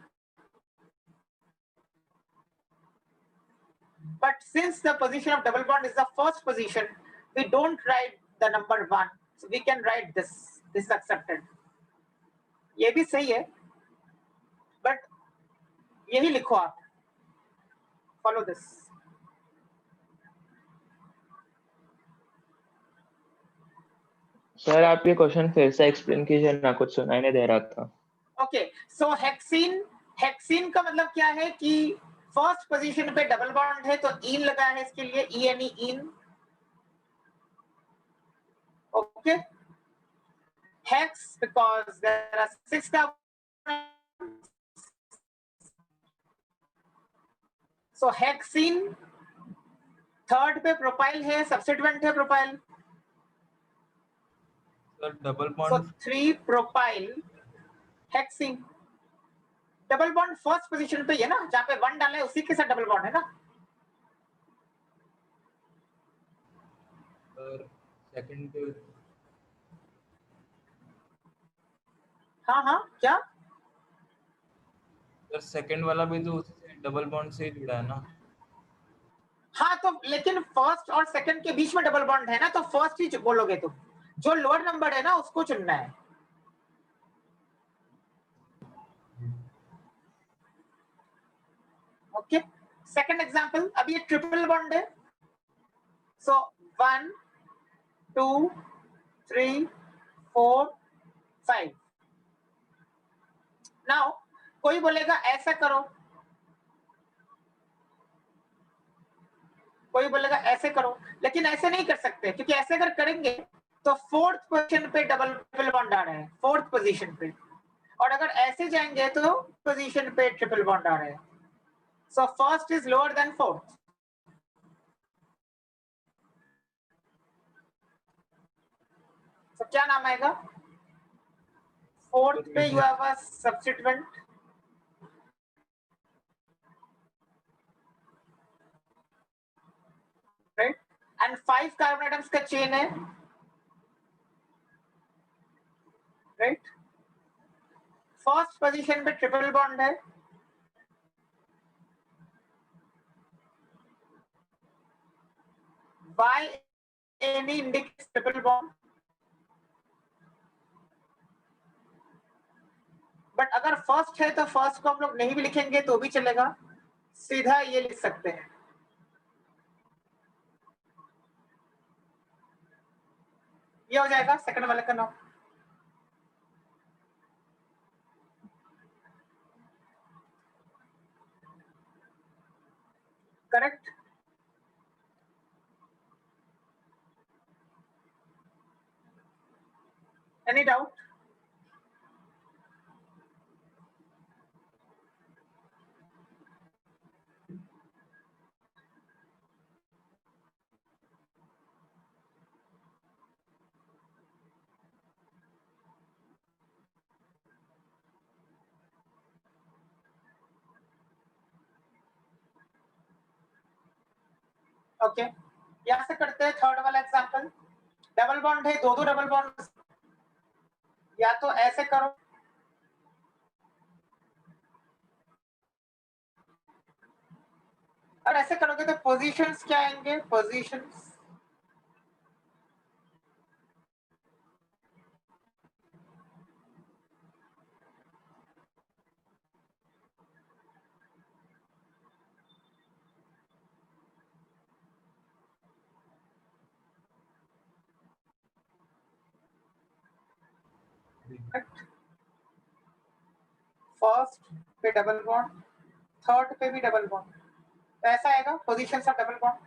But since the position of double bond is the first position, we don't write the number 1. So we can write this. This is accepted. ये भी सही है, but यही लिखो आप. Follow this. Sir आप ये question फिर से एक्सप्लेन कीजिए ना, कुछ सुनाई नहीं दे रहा था. Okay, so हेक्सीन का मतलब क्या है कि फर्स्ट पोजीशन पे डबल बॉन्ड है तो इन लगा है इसके लिए, ENE in. Okay, hex because there are 6 carbons. So hexene. Third पे प्रोपाइल है, सब्स्टिट्यूएंट है propyl. Sir double So bond 3 propyl hexene. Double bond first position पे है ना, जहाँ पे 1 डाला है उसी के साथ डबल बॉन्ड है ना. सर सेकंड पे हाँ हाँ क्या? सर सेकंड वाला भी तो उसी से डबल बॉन्ड से ही जुड़ा है ना. हाँ तो लेकिन फर्स्ट और सेकंड के बीच में डबल बॉन्ड है ना, तो फर्स्ट ही बोलोगे तुम. जो लोअर नंबर है ना उसको चुनना है. Okay, second example. अब ये ट्रिपल बॉन्ड है. सो 1 2 3 4 5. नाउ कोई बोलेगा ऐसा करो, कोई बोलेगा ऐसे करो, लेकिन ऐसे नहीं कर सकते क्योंकि ऐसे अगर करेंगे तो फोर्थ पोजीशन पे डबल बॉन्ड आ रहा है, फोर्थ पोजीशन पे. और अगर ऐसे जाएंगे तो पोजीशन पे ट्रिपल बॉन्ड आ रहा है. So first is lower than fourth. तो क्या नाम आएगा? Fourth पे you have a substituent. Right? And 5 carbon atoms का chain है. Right? First position पे triple bond है. Why any indicates triple bond? But अगर फर्स्ट है तो फर्स्ट को हम लोग नहीं भी लिखेंगे तो भी चलेगा, सीधा ये लिख सकते हैं. ये हो जाएगा सेकंड वाले का नाम. करेक्ट. Any doubt? ओके, यहां से करते हैं थर्ड वाला एग्जांपल. डबल बॉन्ड है, दो डबल बॉन्ड, या तो ऐसे करो और ऐसे करोगे तो पोजीशंस क्या आएंगे? पोजीशंस फर्स्ट पे डबल बॉन्ड, थर्ड पे भी डबल बॉन्ड, तो ऐसा आएगा पोजीशंस ऑफ डबल बॉन्ड.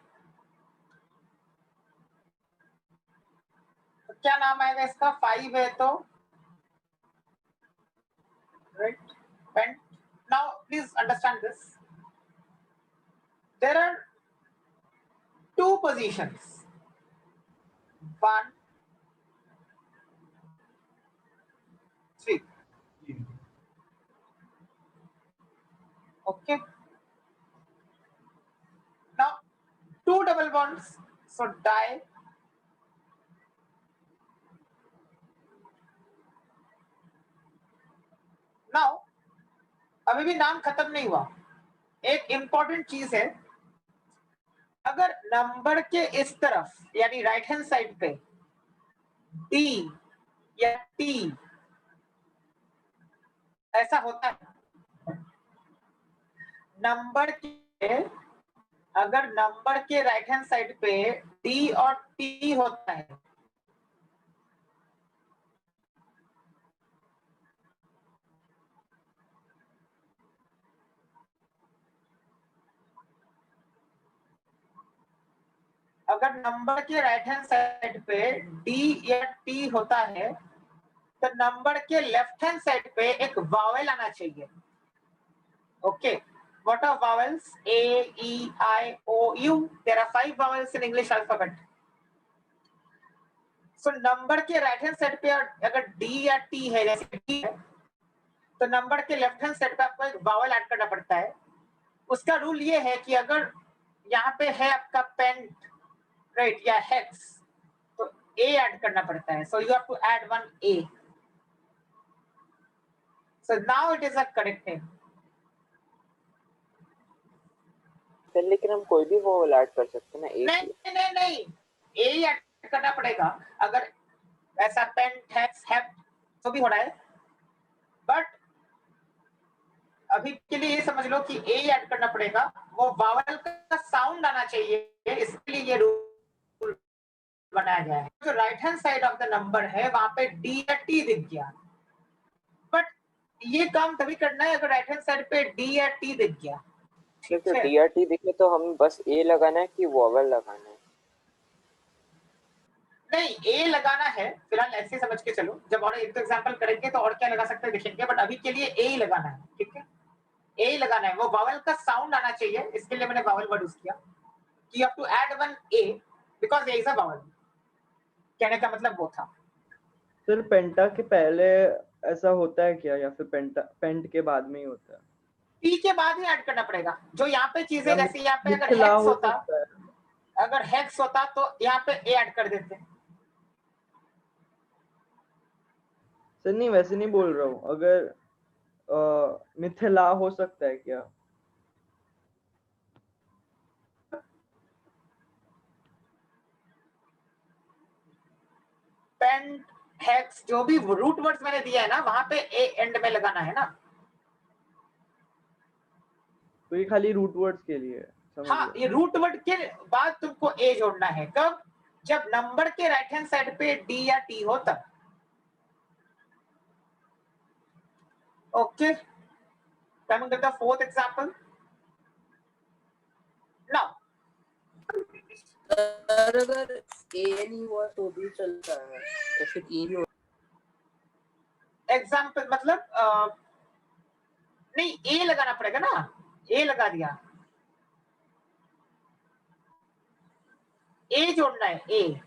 तो क्या नाम आएगा इसका? 5 है तो right pent. Now please understand this. There are 2 positions, 1, 3. Okay. Now 2 double bonds, so di. Now अभी भी नाम खत्म नहीं हुआ. एक इंपॉर्टेंट चीज है, अगर नंबर के इस तरफ यानी राइट हैंड साइड पे D या T ऐसा होता है, नंबर के अगर नंबर के राइट हैंड साइड पे D और T होता है, अगर नंबर के राइट हैंड साइड पे D या T होता है तो नंबर के लेफ्ट हैंड साइड पे एक वावेल आना चाहिए. Okay, what are vowels? A, E, I, O, U. There are 5 vowels in English alphabet. So number के राइट हैंड साइड पे अगर D या T है, जैसे D है, तो नंबर के लेफ्ट हैंड साइड पे आपको एक वावेल ऐड करना पड़ता है. उसका रूल ये है कि अगर यहाँ पे है आपका पेंट राइट या हेक्स, तो A ऐड करना पड़ता है. So you have to add 1 A. So now it is a correct name. Sir लेकिन हम कोई भी वो ऐड कर सकते हैं ना? नहीं, A ही ऐड करना पड़ेगा. अगर ऐसा पेंट हेक्स हेप तो भी हो रहा है, बट अभी के लिए ये समझ लो कि A ऐड करना पड़ेगा. वो वावल का साउंड आना चाहिए, इसके लिए ये रूल बनाया गया है. जो right hand side of the number है वहां पे D या T दिख गया, बट ये काम तभी करना है अगर राइट हैंड साइड पे D या T दिख गया. ठीक है, D या T दिखे तो हम बस A लगाना है कि वॉवल लगाना है? नहीं, A लगाना है. फिलहाल ऐसे समझ के चलो, जब और एक एग्जांपल करेंगे तो और क्या लगा सकते हैं देखेंगे, बट अभी के लिए A ही लगाना है. ठीक है, A ही लगाना है. वो वावल का साउंड आना चाहिए, इसके लिए मैंने वावल वर्ड यूज किया कि you have to add 1 A because A is a vowel. कहने का मतलब वो था. सर पेंटा के पहले ऐसा होता है क्या, या फिर पेंट के बाद में ही होता है? पी के बाद ही ऐड करना पड़ेगा। जो यहाँ पे चीजें या जैसे यहाँ पे अगर मिथिला हेक्स हो होता, सकता है? अगर हेक्स होता तो यहाँ पे ए ऐड कर देते। सर नहीं, वैसे नहीं बोल रहा हूँ, अगर मिथिला हो सकता है क्या? पेंट, हेक्स, जो भी रूट वर्ड्स मैंने दिया है ना, वहां पे ए एंड में लगाना है ना। तो ये खाली रूट वर्ड्स के लिए है, समझ हाँ, गया। ये रूट वर्ड के बाद तुमको ए जोड़ना है। कब? जब नंबर के राइट हैंड साइड पे डी या टी हो तब। Okay, coming to the fourth example now। अगर ए नहीं हुआ तो भी चलता है, तो फिर ई नहीं हुआ। एग्जाम्पल मतलब नहीं, ए लगाना पड़ेगा ना, ए लगा दिया, ए जोड़ना है, ए।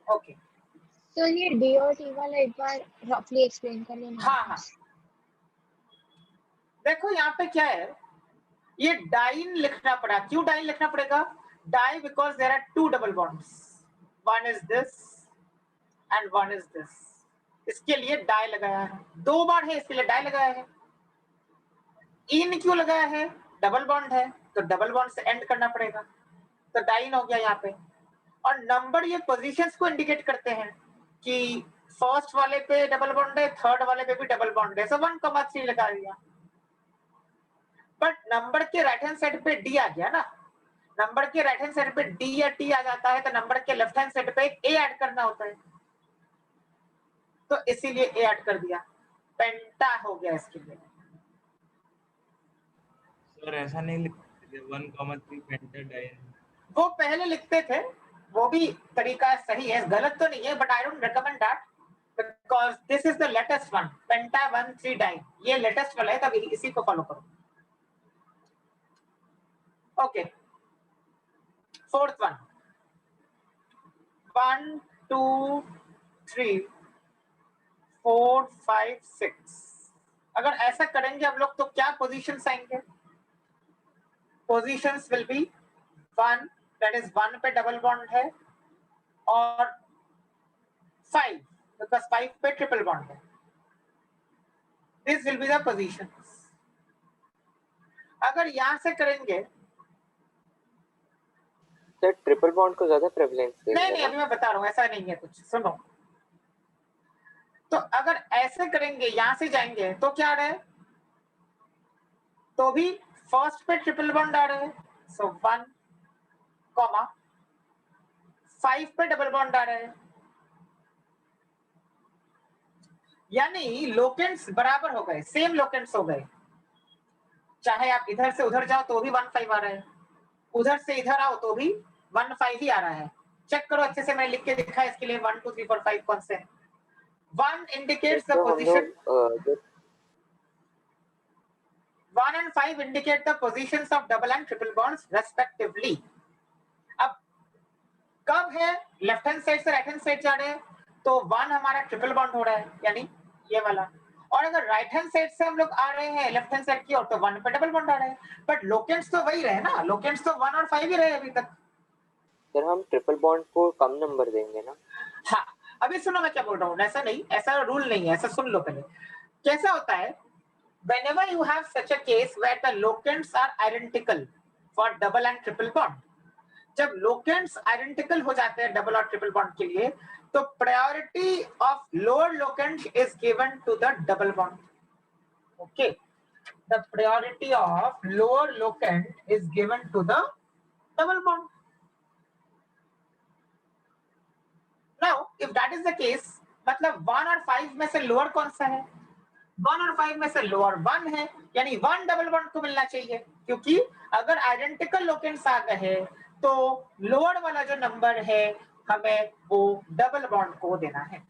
ओके, तो ये डी और टी वाला एक बार रफली एक्सप्लेन कर लेना। हाँ हाँ, देखो यहाँ पे क्या है, ये डाइन लिखना पड़ा। क्यों डाइन लिखना पड़ेगा? Di because there are two double bonds, one is this and one is this. इसके लिए डाई लगाया है। दो बॉन्ड है इसके लिए डाई लगाया है। इन क्यों लगाया है? डबल बॉन्ड है तो डबल बॉन्ड से एंड करना पड़ेगा, तो डाइन हो गया यहाँ पे। और नंबर ये पोजीशंस को इंडिकेट करते हैं कि फर्स्ट वाले पे डबल बॉन्ड है, थर्ड वाले पे भी डबल बॉन्ड है, सो 1,3 लगा दिया। बट नंबर के राइट हैंड साइड पे डी आ गया ना, नंबर के राइट हैंड साइड पे डी या टी आ जाता है तो नंबर के लेफ्ट हैंड साइड पे एक ए ऐड करना होता है, तो इसीलिए ए ऐड कर दिया, पेंटा हो गया इसके लिए। सर ऐसा नहीं लिखते 1,3 पेंटाडाइन। वो पहले लिखते थे, वो भी तरीका सही है, गलत तो नहीं है, but I don't recommend that because this is the latest one, penta 1,3 diene, ये लेटेस्ट वाला है, तब इसी को फॉलो करो। Okay, fourth one, 1 2 3 4 5 6। अगर ऐसा करेंगे हम लोग तो क्या पोजीशंस आएंगे? Positions will be 1, that is 1 पे डबल बॉन्ड है, और 5 बिकॉज 5 पे ट्रिपल बॉन्ड है। This will be the positions. अगर यहां से करेंगे, सर ट्रिपल बॉन्ड को ज्यादा प्रेवलेंस नहीं नहीं, अभी मैं बता रहा हूं, ऐसा नहीं है कुछ, सुनो। तो अगर ऐसे करेंगे, यहां से जाएंगे तो क्या आ रहा है? तो भी फर्स्ट पे ट्रिपल बॉन्ड आ रहा है, सो 1, 5 पे डबल बॉन्ड आ रहा है, यानी लोकेंट्स बराबर हो गए, सेम लोकेंट्स हो गए। चाहे आप इधर से उधर जाओ तो भी 1 5 आ रहा है, उधर से इधर आओ तो भी 1 5 ही आ रहा है। चेक करो अच्छे से, मैंने लिख के दिखा है इसके लिए 1 2 3 4 5 कौन से। 1 indicates the position, 1 and 5 indicate the positions of double and triple bonds respectively। अब कब है लेफ्ट हैंड साइड से राइट हैंड साइड जा रहे हैं तो 1 हमारा ट्रिपल बॉन्ड हो रहा है, यानी ये वाला। और अगर राइट हैंड साइड से हम लोग आ रहे हैं लेफ्ट हैंड साइड की ओर तो 1 पे डबल बॉन्ड आ रहा है, बट लोकेंट्स तो वही रहे ना, लोकेंट्स तो 1 और 5 ही रहे अभी तक। सर हम ट्रिपल बॉन्ड को कम नंबर देंगे ना? हाँ, अभी सुनो मैं क्या बोल रहा हूँ, ऐसा नहीं, ऐसा रूल नहीं है, ऐसा सुन लो पहले। कैसा होता है, whenever you have such a case where the locants are identical for double and triple bond, जब लोकेंट्स आइडेंटिकल हो जाते हैं डबल और ट्रिपल बॉन्ड के लिए, तो priority of lower locant is given to the double bond. Okay, the priority of lower locant is given to the double bond. Now if that is the case, मतलब 1 और 5 में से lower कौन सा है? 1 और 5 में से लोअर 1 है, यानी 1 डबल बॉन्ड को मिलना चाहिए, क्योंकि अगर आइडेंटिकल लोकेंट्स आ गए तो लोअर वाला जो नंबर है हमें वो डबल बॉन्ड को देना है।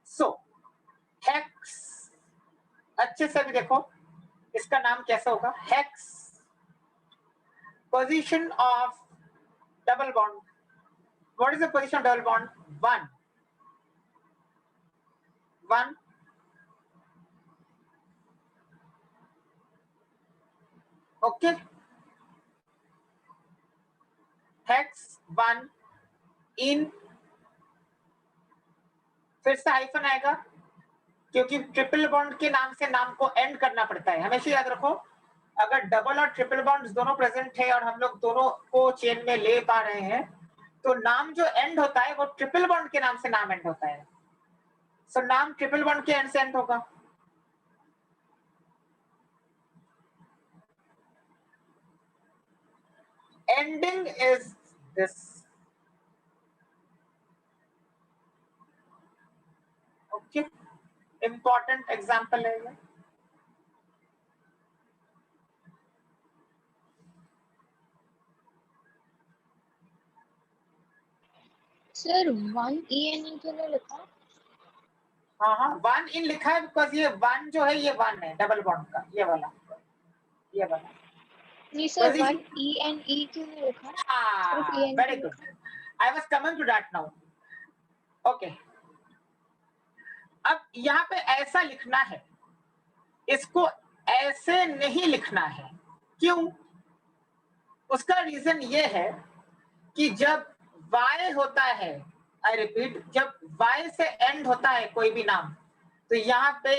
सो हेक्स, अच्छे से भी देखो इसका नाम कैसा होगा, hex. position of double bond. What is the position of double bond? 1. 1. Okay. Hex 1 in, फिर से हाइफन आएगा क्योंकि ट्रिपल बॉन्ड के नाम से नाम को एंड करना पड़ता है. हमेशा याद रखो, अगर डबल और ट्रिपल बॉन्ड्स दोनों प्रेजेंट है और हम लोग दोनों को चेन में ले पा रहे हैं, तो नाम जो एंड होता है वो ट्रिपल बॉन्ड के नाम से नाम एंड होता है. सो नाम ट्रिपल बॉन्ड के एंड से एंड होगा. Ending is this. Okay. Important example है ये. सर 1 क्यों नहीं लिखा? हाँ 1 इन लिखा है बिकॉज ये 1 जो है ये 1 है डबल बॉन्ड का, ये वाला. नहीं सर, Position- 1 क्यों नहीं लिखा? Very good. I was coming to that now. Okay. अब यहाँ पे ऐसा लिखना है, इसको ऐसे नहीं लिखना है. क्यों? उसका रीजन ये है कि जब y होता है, आई रिपीट, जब y से एंड होता है कोई भी नाम, तो यहाँ पे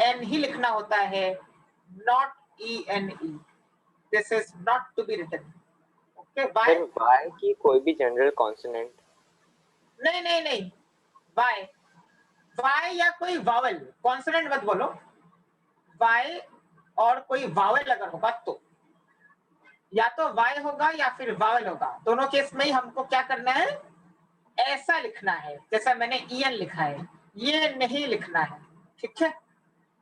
en ही लिखना होता है, not ene. This is not to be written. Okay, फिर y की कोई भी जनरल कॉन्सोनेंट? नहीं, y या कोई वावल, कॉन्सोनेंट मत बोलो. y और कोई वावल अगर होगा तो या तो y होगा या फिर वावल होगा. दोनों केस में ही हमको क्या करना है, ऐसा लिखना है जैसा मैंने en लिखा है, ये नहीं लिखना है. ठीक है,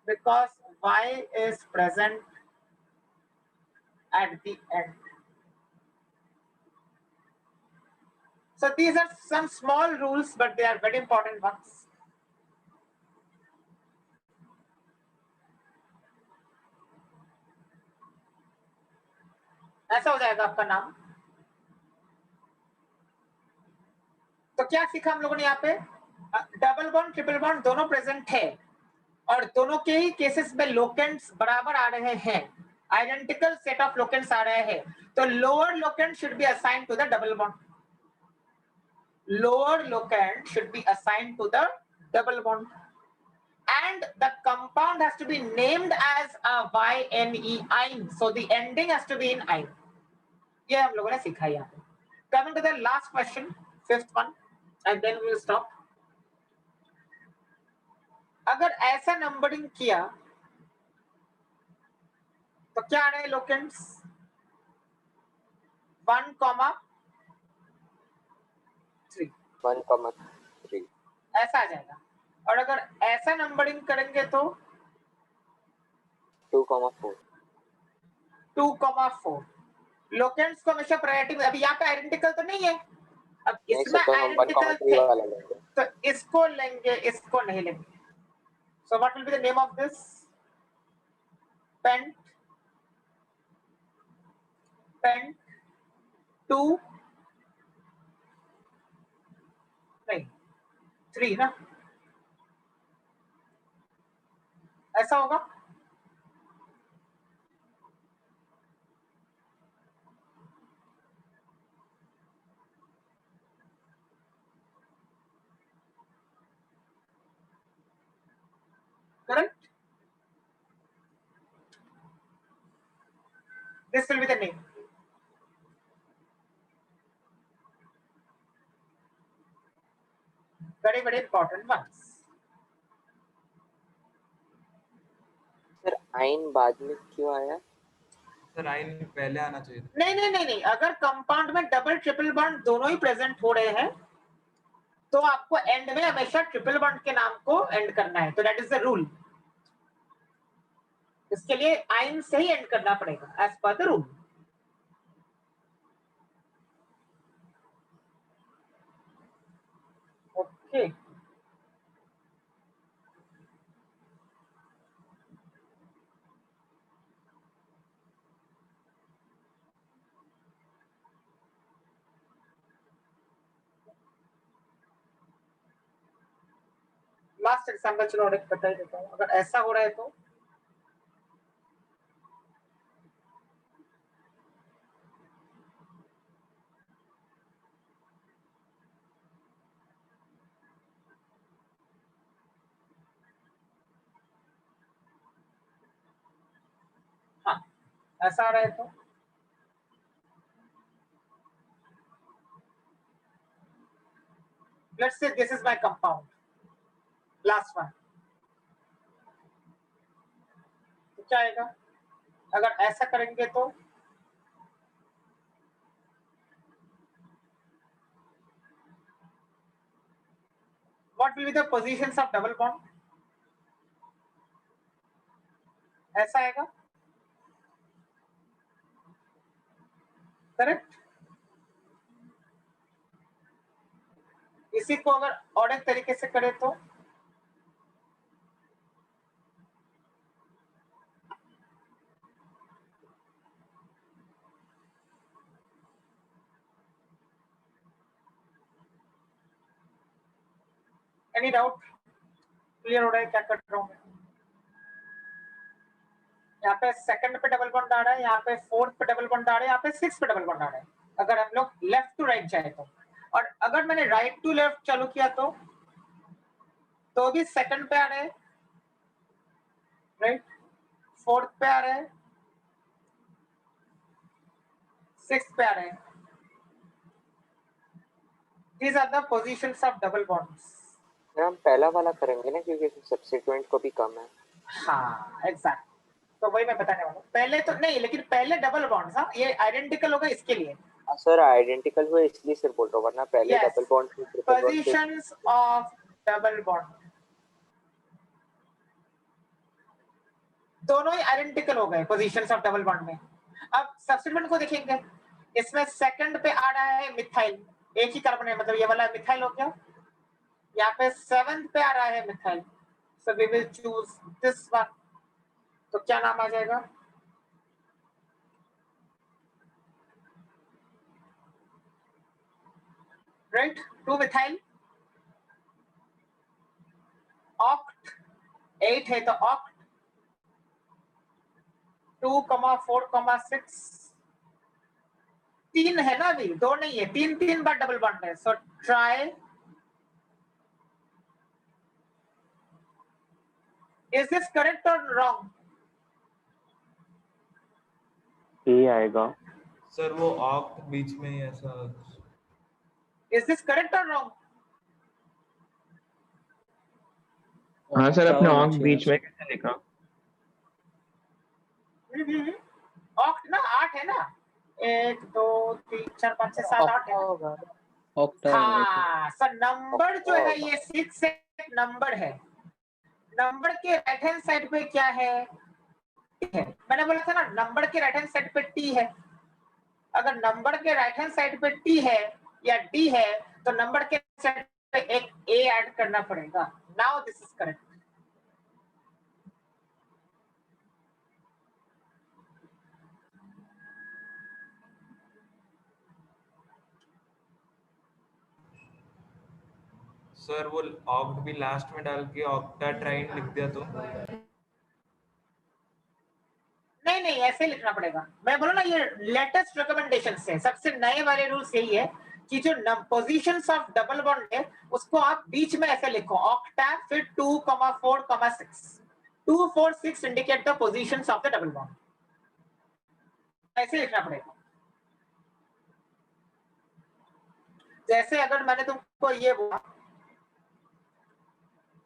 because y is present at the end. So these are some small rules, but they are very important ones. ऐसा हो जाएगा आपका नाम. तो क्या सीखा हम लोगों ने यहाँ पे? डबल बॉन्ड ट्रिपल बॉन्ड दोनों प्रेजेंट है और दोनों के ही केसेस में लोकेंट्स बराबर आ रहे हैं, आइडेंटिकल सेट ऑफ लोकेंट्स आ रहे हैं. तो lower locant should be assigned to the double bond. Lower locant should be assigned to the double bond, and the compound has to be named as a YNE. So the ending has to be in I. ये हम लोगों ने सीखा यहाँ पे. Coming to the last question, 5th one, and then we will stop. अगर ऐसा numbering किया तो क्या आ रहे हैं लोकेंट्स? 1, 1,3 ऐसा आ जाएगा. और अगर ऐसा नंबरिंग करेंगे तो 2,4 2,4. लोकेंट्स को हमेशा प्रायोरिटी में. अभी यहाँ पे आइडेंटिकल तो नहीं है, अब नहीं इसमें सर, तो हम आइडेंटिकल 1,3 थे वाला लेंगे. तो इसको लेंगे, इसको नहीं लेंगे. So what will be the name of this? Pent 2 नहीं 3 ना, ऐसा होगा. Correct? This will be the name. Very, very important ones. Sir आइन बाद में क्यों आया? सर आइन पहले आना चाहिए था. नहीं. अगर कंपाउंड में डबल ट्रिपल बॉन्ड दोनों ही प्रेजेंट हो रहे हैं तो आपको एंड में हमेशा ट्रिपल बॉन्ड के नाम को एंड करना है. तो दैट इज द रूल. इसके लिए आइन से ही एंड करना पड़ेगा एज पर the rule. Okay. Last example चलो और एक बता ही देता हूँ। अगर ऐसा हो रहा है तो हाँ, ऐसा आ रहा है तो let's say this is my compound, last one, तो क्या आएगा? अगर ऐसा करेंगे तो what will be the positions of double bond? ऐसा आएगा, करेक्ट? इसी को अगर और एक तरीके से करें तो एनी डाउट? क्लियर हो रहा है क्या कर रहा हूं मैं? यहाँ पे सेकंड पे डबल बॉन्ड आ रहा है, यहाँ पे फोर्थ पे डबल बॉन्ड आ रहा है, यहाँ पे सिक्स पे डबल बॉन्ड आ रहा है। अगर हम लोग लेफ्ट टू राइट जाए तो, और अगर मैंने राइट टू लेफ्ट चालू किया तो भी सेकंड पे आ रहे हैं, राइट? फोर्थ पे आ रहे हैं, सिक्स पे आ रहे हैं। These are the positions of double bonds. हम पहला वाला करेंगे ना, क्योंकि सब्स्टिट्यूएंट को भी कम है। हाँ, एग्जैक्ट। तो वही मैं बताने वाला हूँ। पहले तो नहीं, लेकिन पहले डबल बॉन्ड्स, हाँ, ये आइडेंटिकल होगा इसके लिए। सर आइडेंटिकल हुए इसलिए सिर्फ बोल रहा हूँ, वरना पहले Yes. डबल बॉन्ड थी, ट्रिपल बॉन्ड थी। Positions of double bond दोनों ही आइडेंटिकल हो गए पोजीशंस ऑफ डबल बॉन्ड में। अब सब्स्टिट्यूएंट को देखेंगे, इसमें सेकंड पे आ रहा है मिथाइल, एक ही कार्बन है, मतलब ये वाला मिथाइल हो गया। यहाँ पे सेवंथ पे आ रहा है methyl, so we will choose this one. तो क्या नाम आ जाएगा? राइट, 2 मिथाइल, ऑक्ट 8 है तो ऑक्ट 2,4,6 3 है ना, अभी 2 नहीं है, 3 बार डबल बॉन्ड है। So try, is this correct और रॉन्ग? ए आएगा। सर वो ऑक्ट बीच में ही ऐसा। इज दिस करेक्ट और रॉन्ग? हाँ सर, क्या अपने होना ऑक्ट चाहिए बीच में ऐसे? कैसे लिखा? ऑक्ट ना 8 है ना, 1 2 3 4 5 6 7 8 है ना? ऑक्टा है वो तो। हाँ, सर नंबर जो है ये 6 एक नंबर है। नंबर के राइट हैंड साइड पे क्या है? है। मैंने बोला था ना, नंबर के राइट हैंड साइड पे टी है। अगर नंबर के राइट हैंड साइड पे टी है या डी है, तो नंबर के साइड पे एक ए ऐड करना पड़ेगा। Now this is correct. Sir वो ऑक्ट भी लास्ट में डाल के ऑक्टाट्राइन लिख दिया तो? नहीं नहीं, ऐसे लिखना पड़ेगा। मैं बोला ना, ये लेटेस्ट रिकमेंडेशन है, सबसे नए वाले रूल्स यही है कि जो पोजीशंस ऑफ डबल बॉन्ड है उसको आप बीच में ऐसे लिखो, ऑक्टा फिर 2,4,6। 2 4 6 indicate the positions of the double bond, ऐसे लिखना पड़ेगा। जैसे अगर मैंने तुमको ये बोला,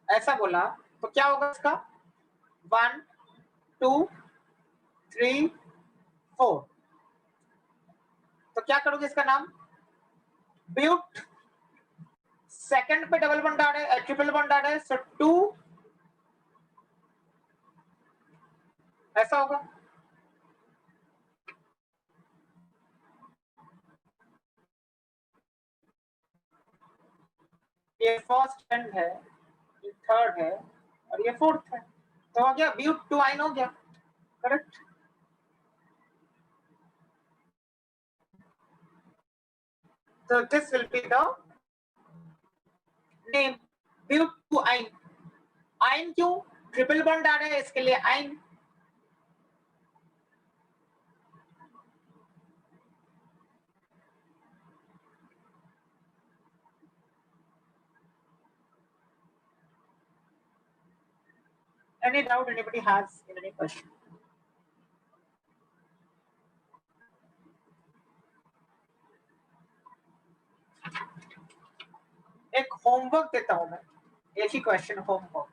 ऐसा बोला, तो क्या होगा इसका? 1 2 3 4। तो क्या करोगे इसका नाम? ब्यूट। सेकंड पे डबल बॉन्ड आ रहा है, ट्रिपल बॉन्ड आ रहा है, सो 2 ऐसा होगा। ये फर्स्ट एंड है, ये थर्ड है और ये फोर्थ है, तो हो गया ब्यूट 2 आइन हो गया, correct? So this will be the name, but 2 yne. आइन क्यों? ट्रिपल बॉन्ड आ रहा है इसके लिए आइन. Any doubt anybody has in any question? एक होमवर्क देता हूं मैं, एक ही क्वेश्चन होमवर्क.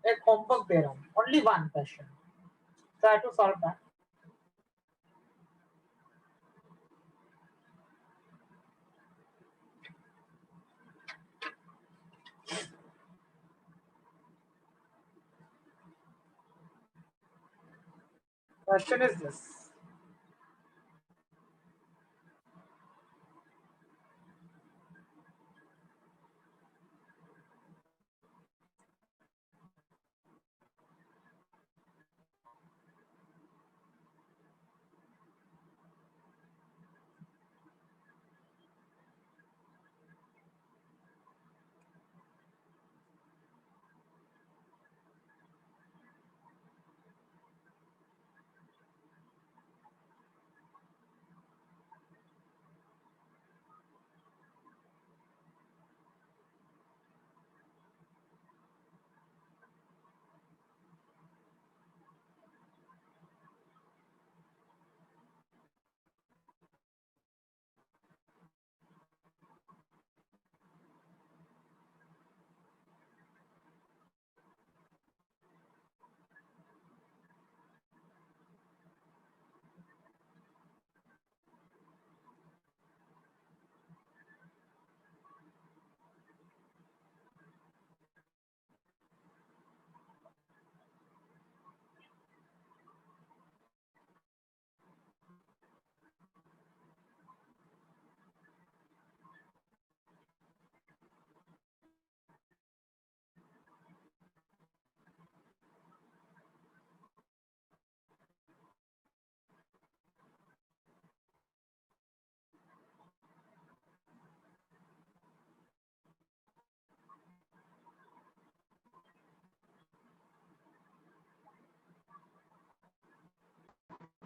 एक होमवर्क दे रहा हूं, only one question. Try to solve that. Question is this.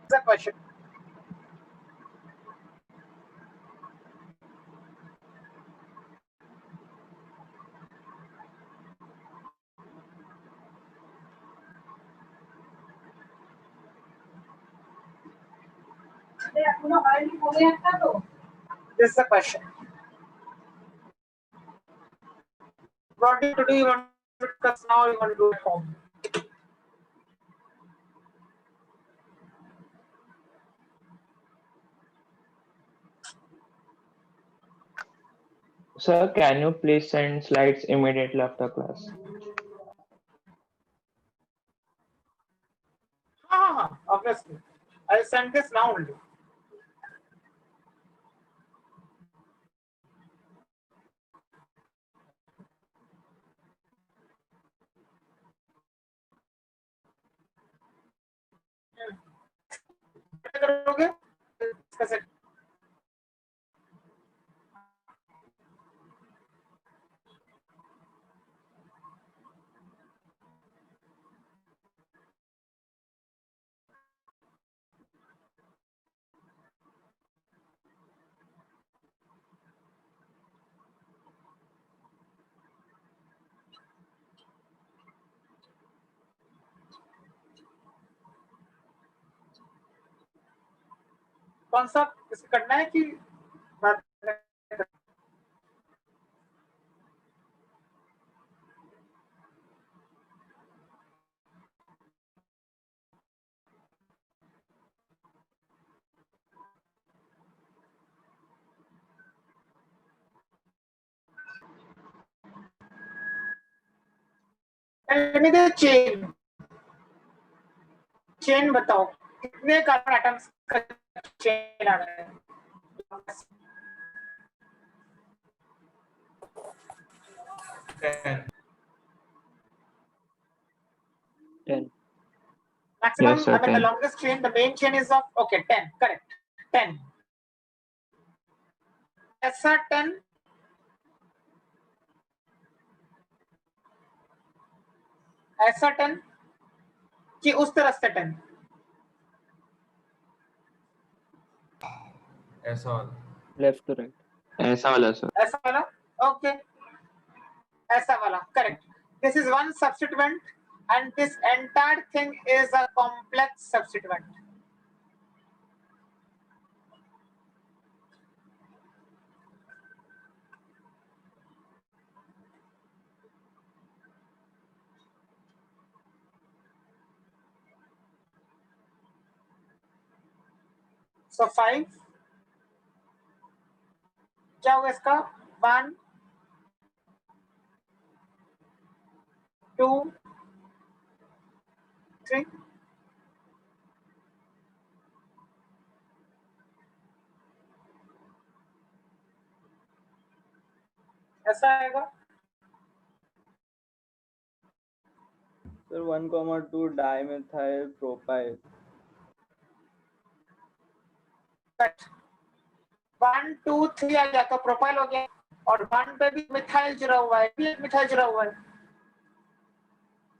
The question. This is the question. What do you do? You want to discuss now? Or you want to do it at home? Sir, can you please send slides immediately after class? Obviously. I'll send this now only. करोगे? Discuss it. कौन सा इसे करना है कि बात chain chain बताओ कितने कार्बन एटम्स का चेन आ रहा है 10. 10. Maximum, Yes, sir, I mean, the 10. longest chain, the main chain is of, okay, 10, correct, 10. ऐसा 10, ऐसा 10 कि उस तरफ से 10, ऐसा वाला Left to right. ऐसा वाला सर. ऐसा वाला, okay, ऐसा वाला, correct. This is one substituent and this entire thing is a complex substituent. So 5, क्या होगा इसका? 1, 2, 3, ऐसा आएगा. Sir, 1,2 dimethyl propyl. 1, 2, 3 आ गया तो प्रोपाइल हो गया और 1 पे भी मिथाइल जुड़ा हुआ है, भी मिथाइल जुड़ा हुआ है.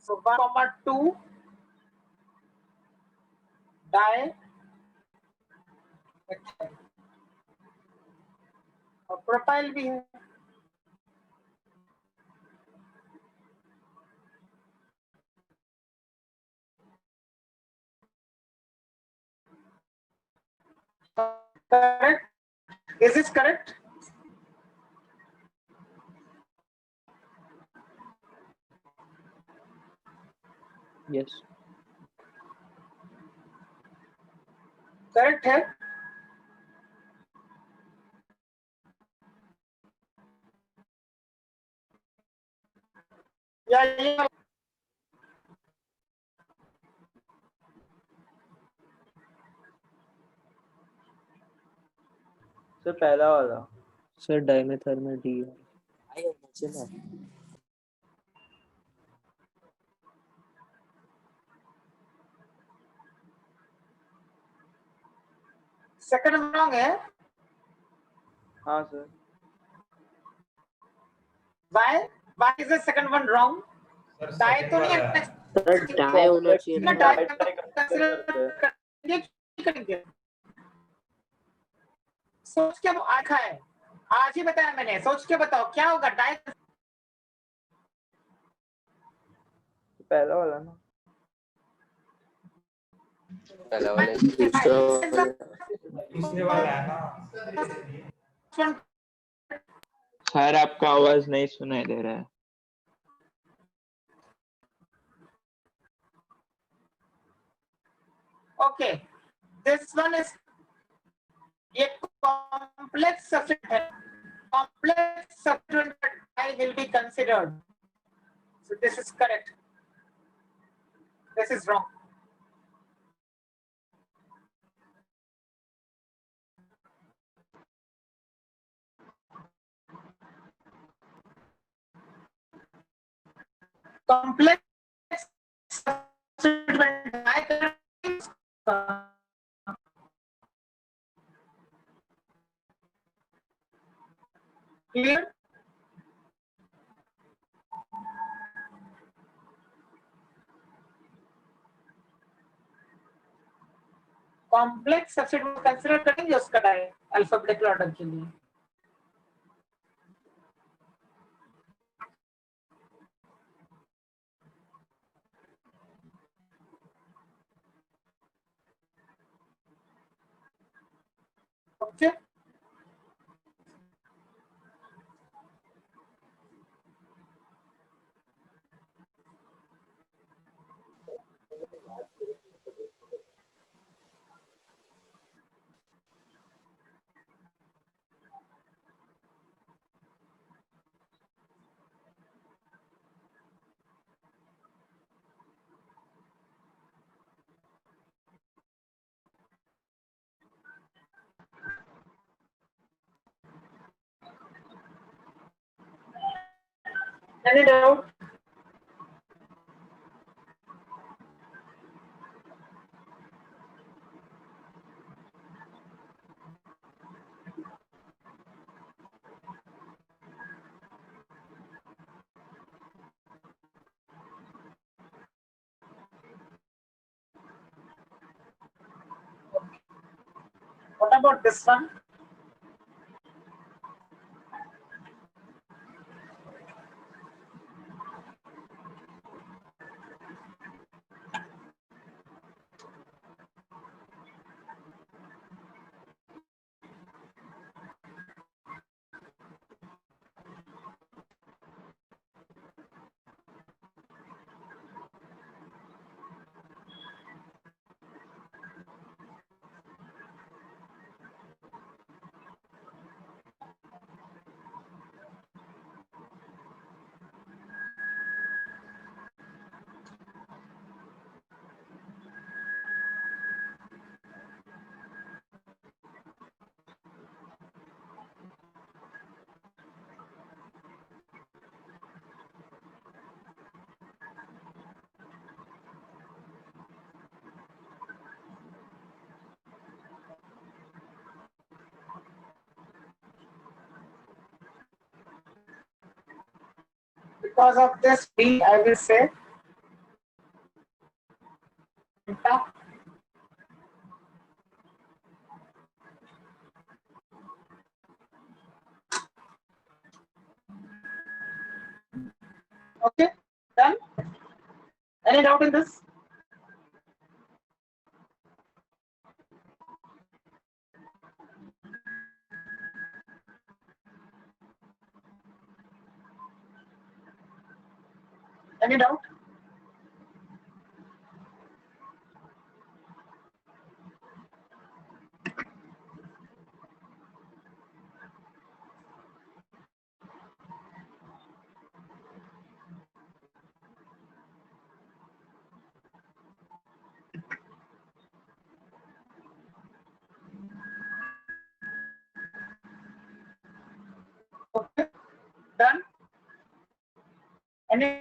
So 1,2 डाई मिथाइल और प्रोपाइल भी है. Correct? Is this correct? Yes. Correct है. या ये Sir, पहला वाला. Sir, dimethyl में D है. सेकंड रॉन्ग है. हाँ sir. Why? Why is the second one wrong? Di तो नहीं है. सर डाई होना चाहिए ना ना. डाई Sir, करेंगे. सोच के आखा है. आज ही बताया मैंने. सोच के बताओ क्या होगा डाई. पहला वाला ना. पहला वाला दूसरे वाला है ना. सर आपका आवाज नहीं सुनाई दे रहा है. Okay, this one is a complex substituent. Complex substituent I will be considered. So this is correct. This is wrong. Complex substituent I clear? Complex substitute consider करेंगे उसका डाई अल्फाबेटिकल ऑर्डर के लिए. Okay. Any doubt? What about this one? Because of this B, I will say penta. Okay, done. Any doubt in this? Any doubt? Okay, done. Any